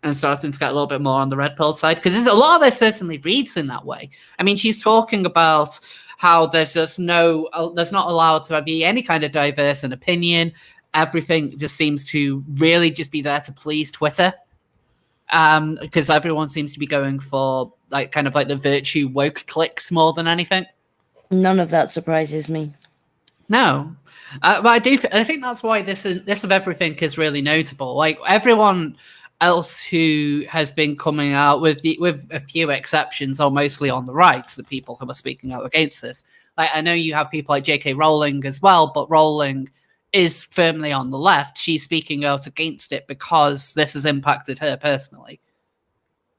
and starting to get a little bit more on the red pill side? Because a lot of this certainly reads in that way. I mean, she's talking about how there's just there's not allowed to be any kind of diverse in opinion. Everything just seems to really just be there to please Twitter. Because everyone seems to be going for like kind of like the virtue woke clicks more than anything. None of that surprises me. No. But I think that's why this of everything is really notable. Like everyone else who has been coming out with a few exceptions, or mostly on the right, the people who are speaking out against this. Like I know you have people like J.K. Rowling as well, but Rowling is firmly on the left. She's speaking out against it because this has impacted her personally.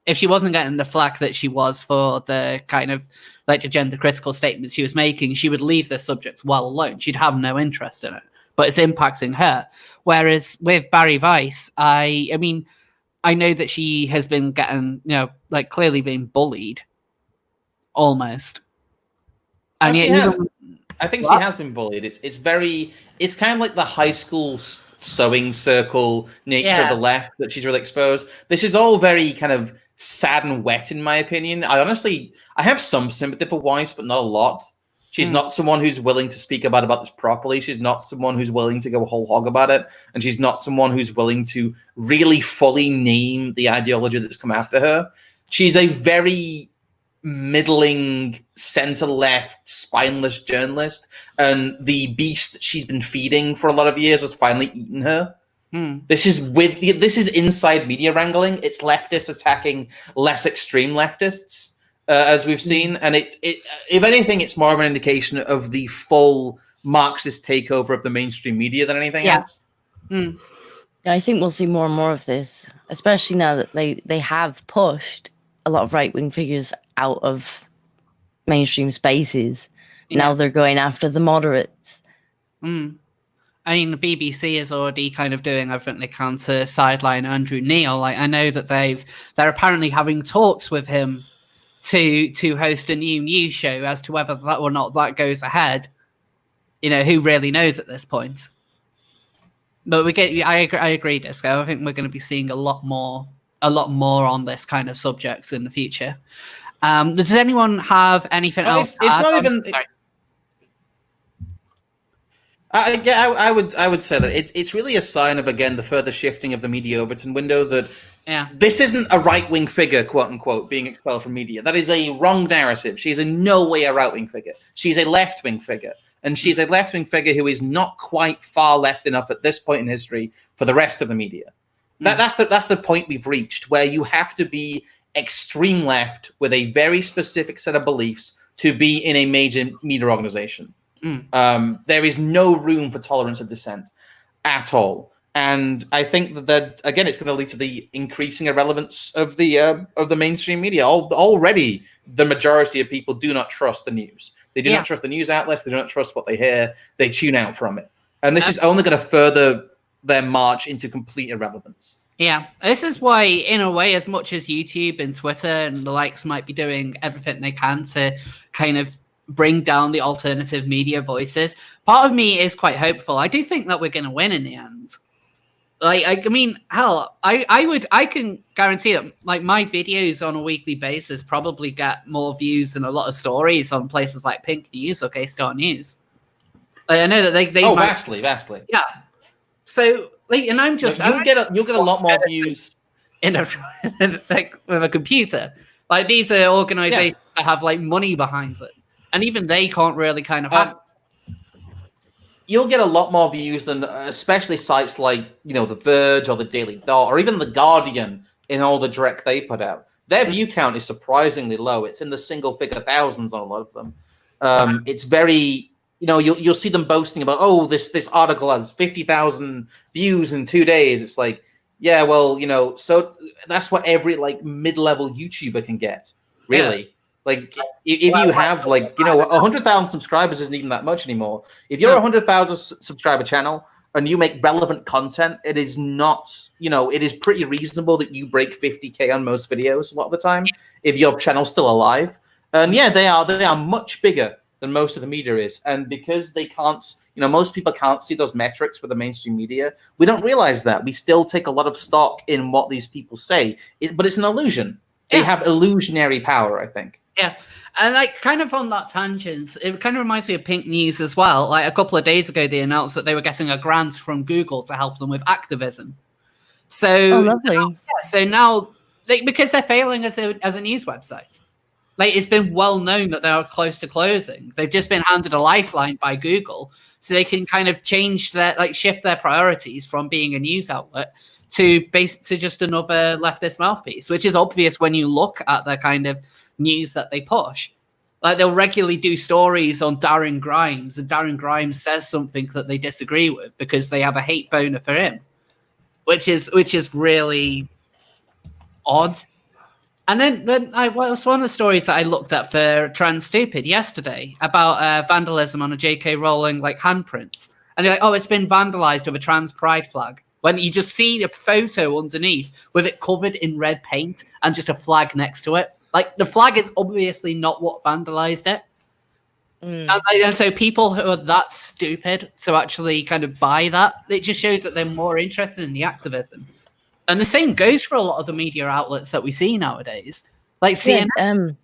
If she wasn't getting the flack that she was for the kind of like the gender critical statements she was making, she would leave this subject well alone. She'd have no interest in it, but it's impacting her. Whereas with Barry Weiss, I mean, I know that she has been getting, like clearly being bullied, almost. And I think she has been bullied. It's kind of like the high school sewing circle nature of the left that she's really exposed. This is all very kind of sad and wet, in my opinion. I have some sympathy for Weiss, but not a lot. She's not someone who's willing to speak about this properly. She's not someone who's willing to go whole hog about it. And she's not someone who's willing to really fully name the ideology that's come after her. She's a very middling, center-left, spineless journalist. And the beast that she's been feeding for a lot of years has finally eaten her. This is inside media wrangling. It's leftists attacking less extreme leftists. As we've seen, and it if anything, it's more of an indication of the full Marxist takeover of the mainstream media than anything else. I think we'll see more and more of this, especially now that they have pushed a lot of right-wing figures out of mainstream spaces. Now they're going after the moderates. I mean, the BBC is already kind of doing everything they can to sideline Andrew Neil. Like, I know that they're apparently having talks with him to host a new news show. As to whether that or not that goes ahead, who really knows at this point. But I agree, Disco. I think we're going to be seeing a lot more on this kind of subject in the future. Does anyone have anything else? It's not even. I would say that it's really a sign of, again, the further shifting of the media Overton window that. Yeah. This isn't a right-wing figure, quote-unquote, being expelled from media. That is a wrong narrative. She is in no way a right-wing figure. She's a left-wing figure. And she's a left-wing figure who is not quite far left enough at this point in history for the rest of the media. That's the point we've reached, where you have to be extreme left with a very specific set of beliefs to be in a major media organization. There is no room for tolerance of dissent at all. And I think that again, it's going to lead to the increasing irrelevance of the mainstream media. Already, the majority of people do not trust the news. They do not trust the news outlets. They do not trust what they hear. They tune out from it. And this is only going to further their march into complete irrelevance. Yeah, this is why, in a way, as much as YouTube and Twitter and the likes might be doing everything they can to kind of bring down the alternative media voices, part of me is quite hopeful. I do think that we're going to win in the end. Like, I mean, hell, I can guarantee that like my videos on a weekly basis probably get more views than a lot of stories on places like Pink News or K-Star News. Like, I know that they vastly. Yeah. So like, and I'm just you'll get a lot more views in a like with a computer. Like these are organizations that have like money behind them, and even they can't really kind of have. You'll get a lot more views than, especially sites like, The Verge or the Daily Dot or even the Guardian in all the direct they put out. Their view count is surprisingly low. It's in the single-figure thousands on a lot of them. It's very, you'll see them boasting about, oh, this article has 50,000 views in 2 days. It's like, yeah, well, so that's what every like mid-level YouTuber can get, really. Yeah. Like, if you have, 100,000 subscribers isn't even that much anymore. If you're a 100,000 subscriber channel and you make relevant content, it is not, it is pretty reasonable that you break 50K on most videos a lot of the time if your channel's still alive. And yeah, they are much bigger than most of the media is. And because they can't, most people can't see those metrics with the mainstream media, we don't realize that. We still take a lot of stock in what these people say, but it's an illusion. They have illusionary power, I think. Yeah, and like kind of on that tangent, it kind of reminds me of Pink News as well. Like a couple of days ago, they announced that they were getting a grant from Google to help them with activism. So, lovely. So now, because they're failing as a news website, like it's been well known that they are close to closing. They've just been handed a lifeline by Google, so they can kind of shift their priorities from being a news outlet to just another leftist mouthpiece, which is obvious when you look at the kind of news that they push. Like they'll regularly do stories on Darren Grimes, and Darren Grimes says something that they disagree with because they have a hate boner for him, which is really odd. And then was one of the stories that I looked at for Trans Stupid yesterday about vandalism on a J.K. Rowling like handprint, and you're like, oh, it's been vandalized with a trans pride flag. When you just see the photo underneath with it covered in red paint and just a flag next to it. Like, the flag is obviously not what vandalized it. And so people who are that stupid to actually kind of buy that, it just shows that they're more interested in the activism. And the same goes for a lot of the media outlets that we see nowadays. Like CNN.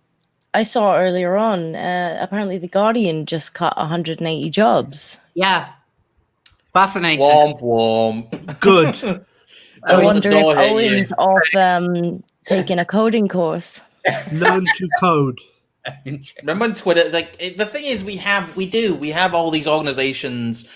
I saw earlier on, apparently The Guardian just cut 180 jobs. Yeah. Fascinating. Womp womp. Good. I wonder if Owen's off taking a coding course. Learn to code. Remember on Twitter, the thing is, we have all these organizations,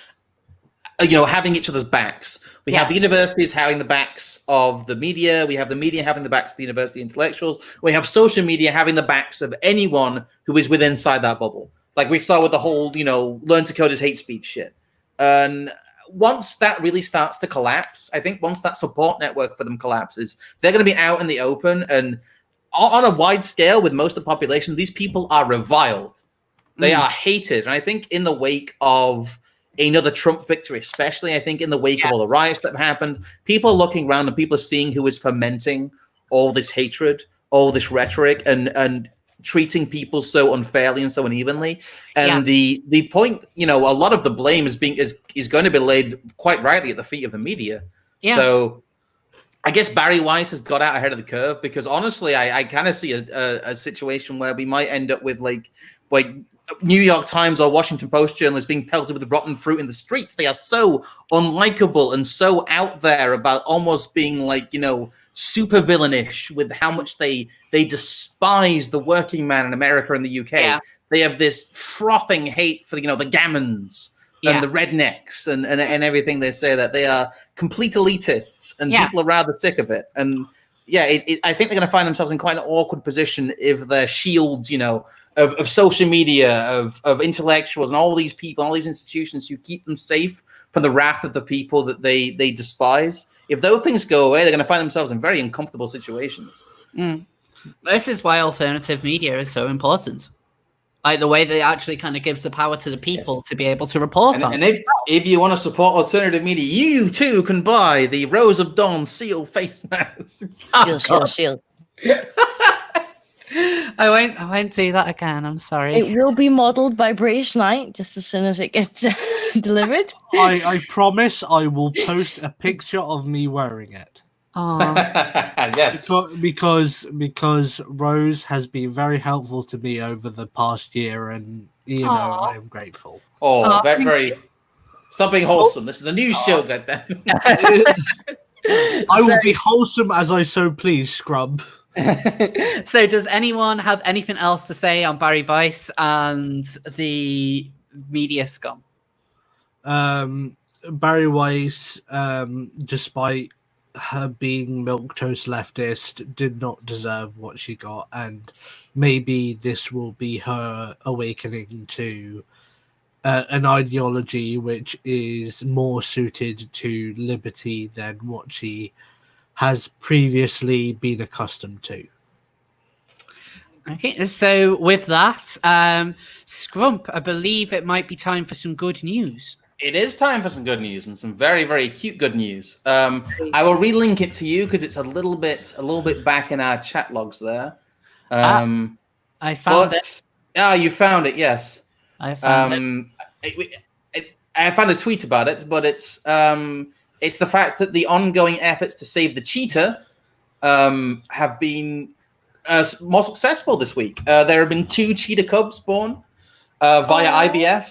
having each other's backs. We have the universities having the backs of the media. We have the media having the backs of the university intellectuals. We have social media having the backs of anyone who is inside that bubble. Like we saw with the whole, learn to code is hate speech shit. And once that really starts to collapse, I think once that support network for them collapses, they're going to be out in the open and on a wide scale with most of the population, these people are reviled. They are hated. And I think in the wake of another Trump victory, especially, I think in the wake of all the riots that happened, people are looking around and people are seeing who is fermenting all this hatred, all this rhetoric, and treating people so unfairly and so unevenly. And the point, a lot of the blame is going to be laid quite rightly at the feet of the media. Yeah. So I guess Barry Weiss has got out ahead of the curve because honestly, I kind of see a situation where we might end up with like New York Times or Washington Post journalists being pelted with rotten fruit in the streets. They are so unlikable and so out there about almost being like, super villainish with how much they despise the working man in America and the UK. Yeah. They have this frothing hate for the Gammons and the rednecks and everything they say, that they are complete elitists, and people are rather sick of it. And I think they're going to find themselves in quite an awkward position if their shields, of social media, of intellectuals, and all these people, all these institutions who keep them safe from the wrath of the people that they despise. If those things go away, they're going to find themselves in very uncomfortable situations. This is why alternative media is so important. Like the way that it actually kind of gives the power to the people to be able to report on. And if you want to support alternative media, you too can buy the Rose of Dawn seal face mask. Shield. I won't do that again. I'm sorry. It will be modeled by British Knight just as soon as it gets delivered. I promise I will post a picture of me wearing it. Yes. Because Rose has been very helpful to me over the past year, and I am grateful. Very, very. Stop being wholesome. This is a new show, goddamn. I will be wholesome as I so please, Scrub. So does anyone have anything else to say on Barry Weiss and the media scum? Barry Weiss, despite her being milquetoast leftist, did not deserve what she got, and maybe this will be her awakening to an ideology which is more suited to liberty than what she has previously been accustomed to. Okay, so with that, Scrump, I believe it might be time for some good news. It is time for some good news, and some very, very cute good news. I will relink it to you because it's a little bit back in our chat logs there. I found it. You found it, yes. I found it. I found a tweet about it, but it's the fact that the ongoing efforts to save the cheetah have been more successful this week. There have been 2 cheetah cubs born via IVF.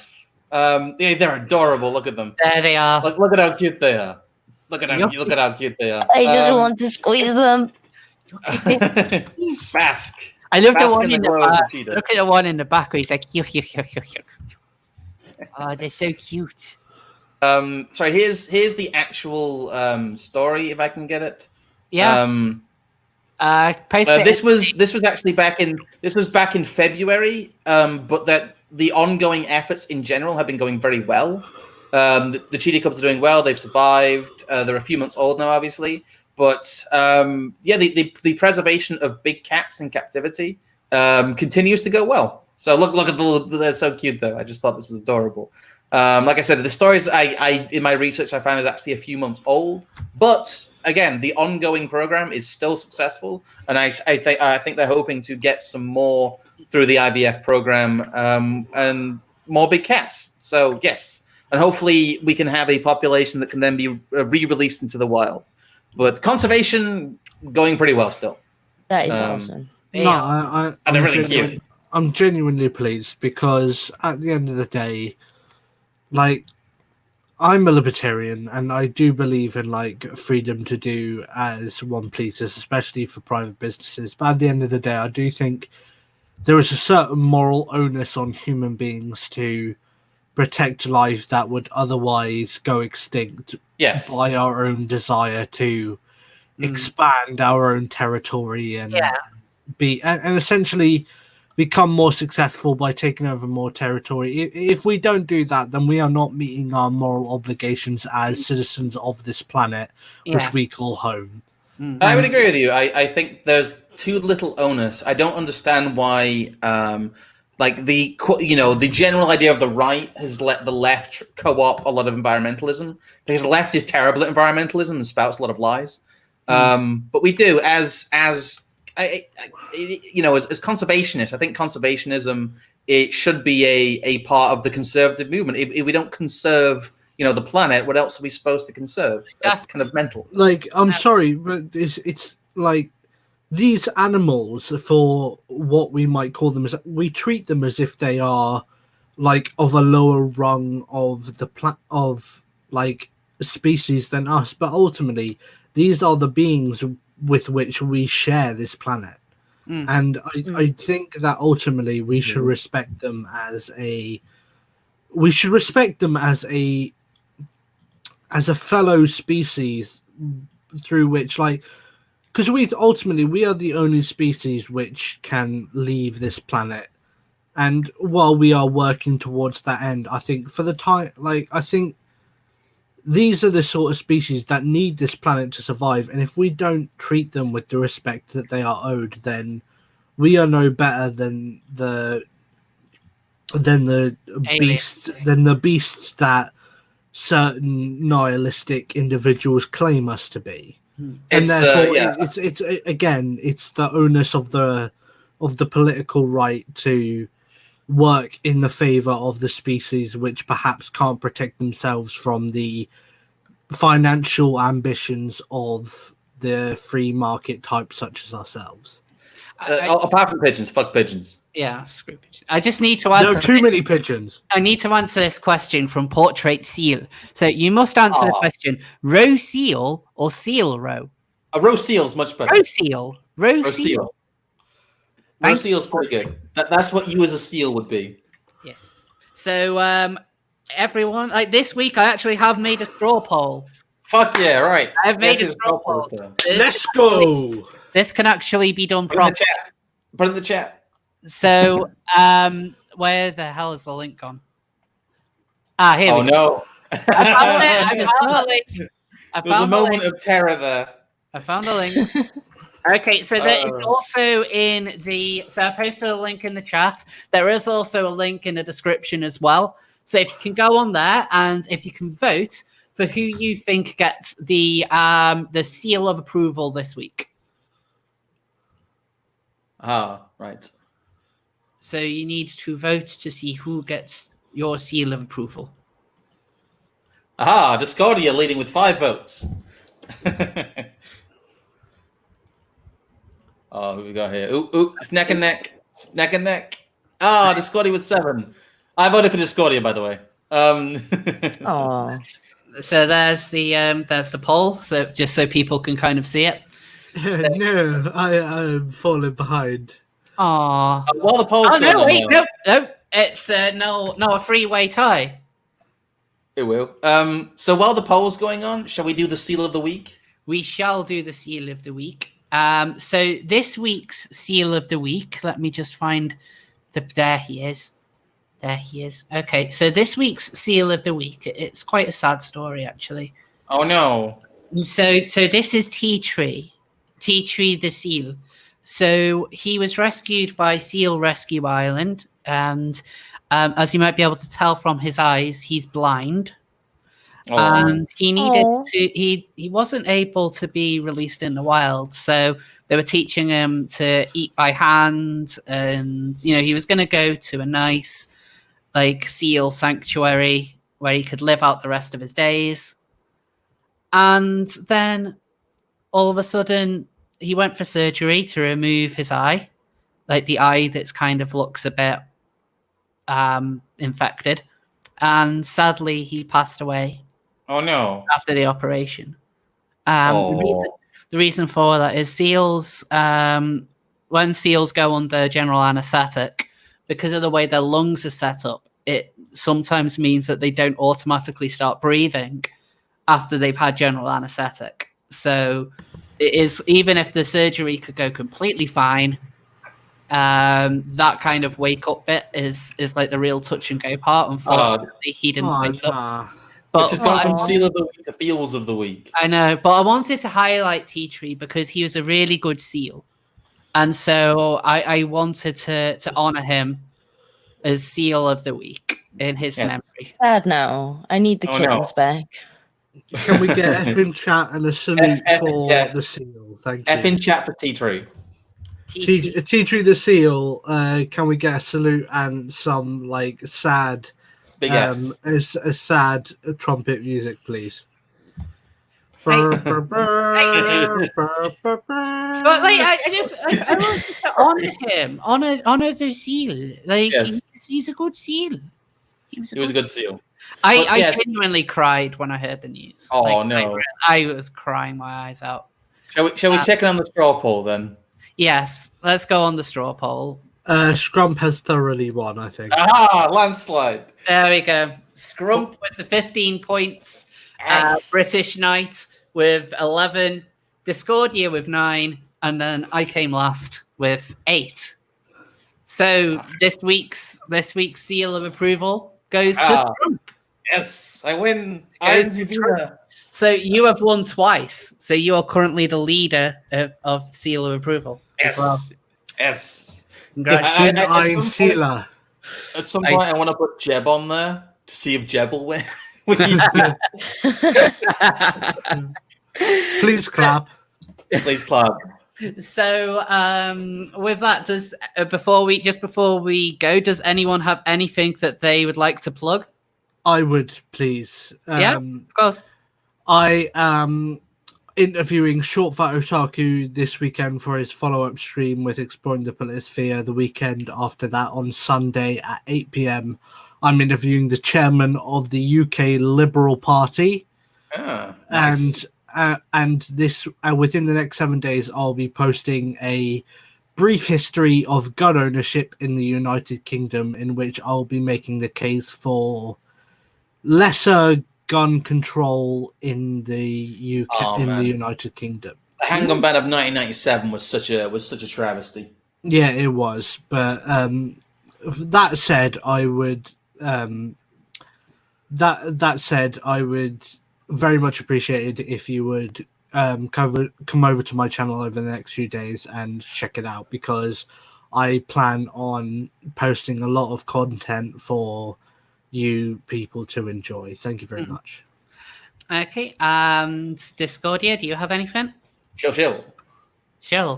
They're adorable. Look at them. There they are. Look at how cute they are. Look at how cute they are. I just want to squeeze them. Bask. I love the Bask one in in the the glow of the back. cheetah. Look at the one in the back where he's like, yuck, yuck, yuck, yuck, yuck. Oh, they're so cute. Sorry, here's the actual story, if I can get it. Yeah. This was actually back in February, but that the ongoing efforts in general have been going very well. The cheetah cubs are doing well. They've survived. They're a few months old now, obviously. But the preservation of big cats in captivity continues to go well. So look at they're so cute though. I just thought this was adorable. Like I said, the stories I in my research I found is actually a few months old. But again, the ongoing program is still successful, and I think they're hoping to get some more through the IVF program and more big cats. So yes, and hopefully we can have a population that can then be re-released into the wild. But conservation going pretty well still. That is awesome. No, and they're really cute. I'm genuinely pleased because at the end of the day, like, I'm a libertarian and I do believe in like freedom to do as one pleases, especially for private businesses. But at the end of the day, I do think there is a certain moral onus on human beings to protect life that would otherwise go extinct by our own desire to expand our own territory and and essentially become more successful by taking over more territory. If we don't do that, then we are not meeting our moral obligations as citizens of this planet, which we call home. I would agree with you. I think there's too little onus. I don't understand why, like the general idea of the right has let the left co-op a lot of environmentalism, because the left is terrible at environmentalism and spouts a lot of lies. But we do as conservationists. I think conservationism, it should be a part of the conservative movement. If we don't conserve, the planet, what else are we supposed to conserve? That's kind of mental. Like, I'm sorry, but it's like these animals, for what we might call them, is we treat them as if they are like of a lower rung of the of like species than us, but ultimately these are the beings with which we share this planet. And I think that ultimately we should respect them as we should respect them as a fellow species through which, like, because we are the only species which can leave this planet. And while we are working towards that end, I think for the time, like, I think these are the sort of species that need this planet to survive. And if we don't treat them with the respect that they are owed, then we are no better than the beasts that certain nihilistic individuals claim us to be. And therefore, it's the onus of the political right to work in the favor of the species which perhaps can't protect themselves from the financial ambitions of the free market type such as ourselves. Apart from pigeons, fuck pigeons. Yeah, screw pigeons. I just need to answer. There are too many pigeons. I need to answer this question from Portrait Seal. So you must answer the question: roe seal or seal roe? A roe seal is much better. Roe seal. Roe seal. Roe seal's pretty good. That's what you as a seal would be. Yes. So everyone, like this week, I actually have made a straw poll. Fuck yeah! Right. I've made a straw poll. Let's go. This can actually be done Put in the chat. Put in the chat. So, where the hell is the link gone? Here we go. No. I found the link. There's a moment of terror there. I found the link. Okay, so it's also in the... So I posted a link in the chat. There is also a link in the description as well. So if you can go on there and if you can vote for who you think gets the seal of approval this week. Right. So you need to vote to see who gets your seal of approval. Discordia leading with 5 votes. Who we got here? It's neck and neck. It's neck and neck. Discordia with 7. I voted for Discordia, by the way. So there's the poll. So just so people can kind of see it. So, no, I'm falling behind. While the poll's going no. It's a three-way tie. It will. So while the poll's going on, shall we do the seal of the week? We shall do the seal of the week. So this week's seal of the week, let me just find there he is. There he is. Okay, so this week's seal of the week, it's quite a sad story, actually. Oh, no. So this is Tea Tree the seal. So he was rescued by Seal Rescue Island, and as you might be able to tell from his eyes, he's blind. And he needed to he wasn't able to be released in the wild, so they were teaching him to eat by hand, and he was going to go to a nice seal sanctuary where he could live out the rest of his days. And then all of a sudden he went for surgery to remove his eye, the eye that's kind of looks a bit infected, and sadly he passed away. Oh no! After the operation. The reason for that is seals, when seals go under general anesthetic, because of the way their lungs are set up, it sometimes means that they don't automatically start breathing after they've had general anesthetic. So it is, even if the surgery could go completely fine, that kind of wake up bit is the real touch and go part. Unfortunately, he didn't wake up. But this has gone from seal of the week to feels of the week. I know, but I wanted to highlight Tea Tree because he was a really good seal. And so I wanted to honor him as seal of the week in his memory. Sad now. I need the kittens back. Can we get F in chat and a salute for the seal? Thank you. F in chat for Tea Tree. Tea Tree the seal. Can we get a salute and some sad... Big F's. A sad trumpet music, please. But I wanted to honor him, honor the seal. He's a good seal. He was a good seal. I genuinely cried when I heard the news. Oh no! I was crying my eyes out. Shall we check in on the straw poll then? Yes, let's go on the straw poll. Scrump has thoroughly won, I think. Ah, landslide. There we go. Scrump with the 15 points. Yes. British Knight with 11. Discordia with 9. And then I came last with 8. So this week's seal of approval goes to Scrump. Yes, I win. So you have won twice. So you are currently the leader of seal of approval. Yes. As well. Yes. Congratulations. Sealer. At some point, I want to put Jeb on there to see if Jeb will win. Please clap. Please clap. So, with that, before we go, does anyone have anything that they would like to plug? I would, please. Yeah, of course. I am interviewing Short Fat Otaku this weekend for his follow-up stream with Exploring the Politisphere. The weekend after that, on Sunday at 8 p.m, I'm interviewing the chairman of the UK Liberal Party. Nice. And this within the next 7 days, I'll be posting a brief history of gun ownership in the United Kingdom, in which I'll be making the case for lesser gun control in the UK, the United Kingdom. The handgun ban of 1997 was such a travesty. Yeah, it was. But that said, I would very much appreciate it if you would come over to my channel over the next few days and check it out, because I plan on posting a lot of content for you people to enjoy. Thank you very much. Okay, and Discordia, do you have anything? Sure.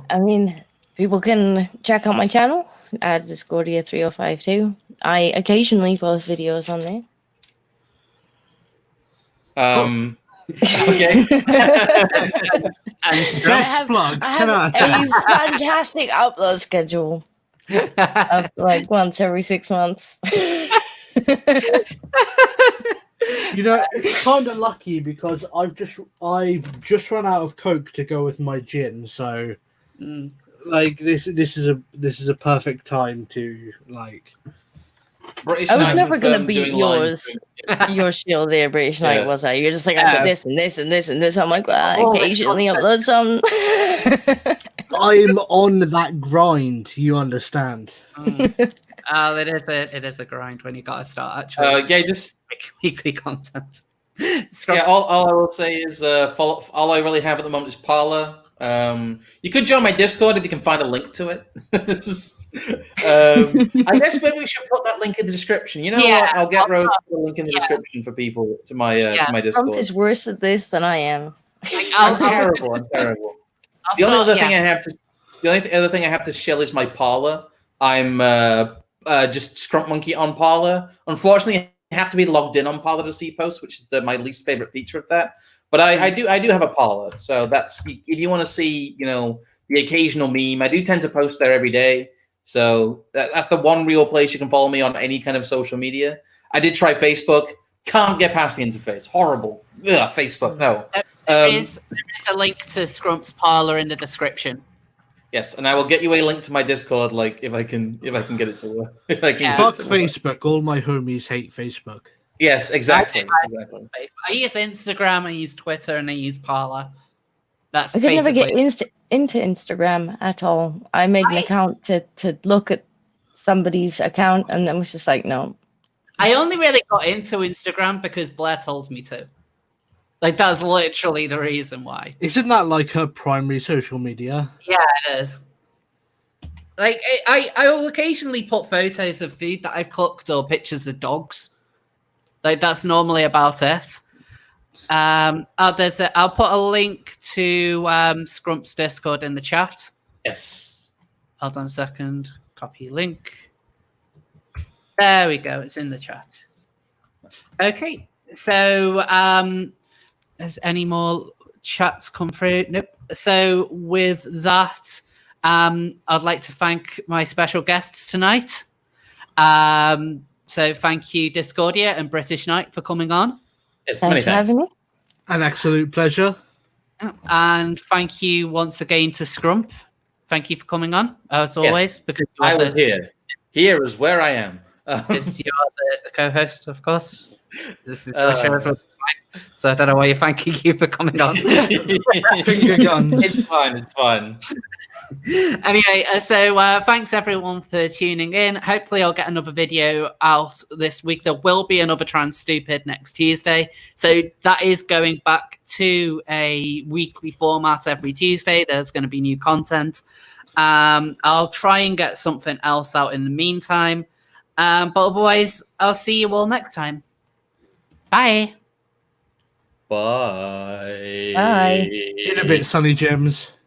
I mean, people can check out my channel at Discordia 3052. I occasionally post videos on there. Okay. Best plug. I have a fantastic upload schedule of like once every 6 months. You know, it's kind of lucky because I've just run out of Coke to go with my gin, so like this is a perfect time to like. British I was Knight never gonna confirmed beat doing yours, your shield there, British Knight, was I? You're just like, I get this and this and this and this. I'm like, well, I occasionally upload some. I'm on that grind. You understand? It is a grind when you gotta start actually. Just weekly content. all I will say is all I really have at the moment is Parler. You could join my Discord if you can find a link to it. I guess maybe we should put that link in the description. You know what? I'll get Rose to put a link in the description for people to my Discord. Trump is worse at this than I am. I'm terrible. The only other thing I have to shell is my Parler. I'm just Scrump Monkey on Parler. Unfortunately, I have to be logged in on Parler to see posts, which is my least favorite feature of that. But I do have a Parler, so that's if you want to see, the occasional meme. I do tend to post there every day, so that's the one real place you can follow me on any kind of social media. I did try Facebook, can't get past the interface. Horrible. Ugh, Facebook, no. There is a link to Scrump's Parler in the description. Yes, and I will get you a link to my Discord, like if I can get it to work. Fuck Facebook. All my homies hate Facebook. Yes, exactly. I use Instagram, I use Twitter, and I use Parler. I could never get into Instagram at all. I made an account to look at somebody's account, and then was just like, no. I only really got into Instagram because Blair told me to. Like, that's literally the reason why. Isn't that like her primary social media? Yeah, it is. Like, I will occasionally put photos of food that I've cooked or pictures of dogs. Like, that's normally about it. I'll put a link to Scrump's Discord in the chat. Yes. Hold on a second. Copy link. There we go. It's in the chat. Okay. So, has any more chats come through? Nope. So, with that, I'd like to thank my special guests tonight. So thank you, Discordia and British Knight, for coming on. Yes, Thanks for having me. An absolute pleasure. And thank you once again to Scrump. thank you for coming on, as always, because I was here. Here is where I am. Because you're the co-host, of course. This is your show as well. So I don't know why you're thanking you for coming on. Finger guns. It's fine. It's fine. Anyway, so thanks everyone for tuning in. Hopefully I'll get another video out this week. There will be another Trans Stupid next Tuesday. So that is going back to a weekly format every Tuesday. There's going to be new content. I'll try and get something else out in the meantime. But otherwise, I'll see you all next time. Bye. Bye. Bye. In a bit, Sunny Gems.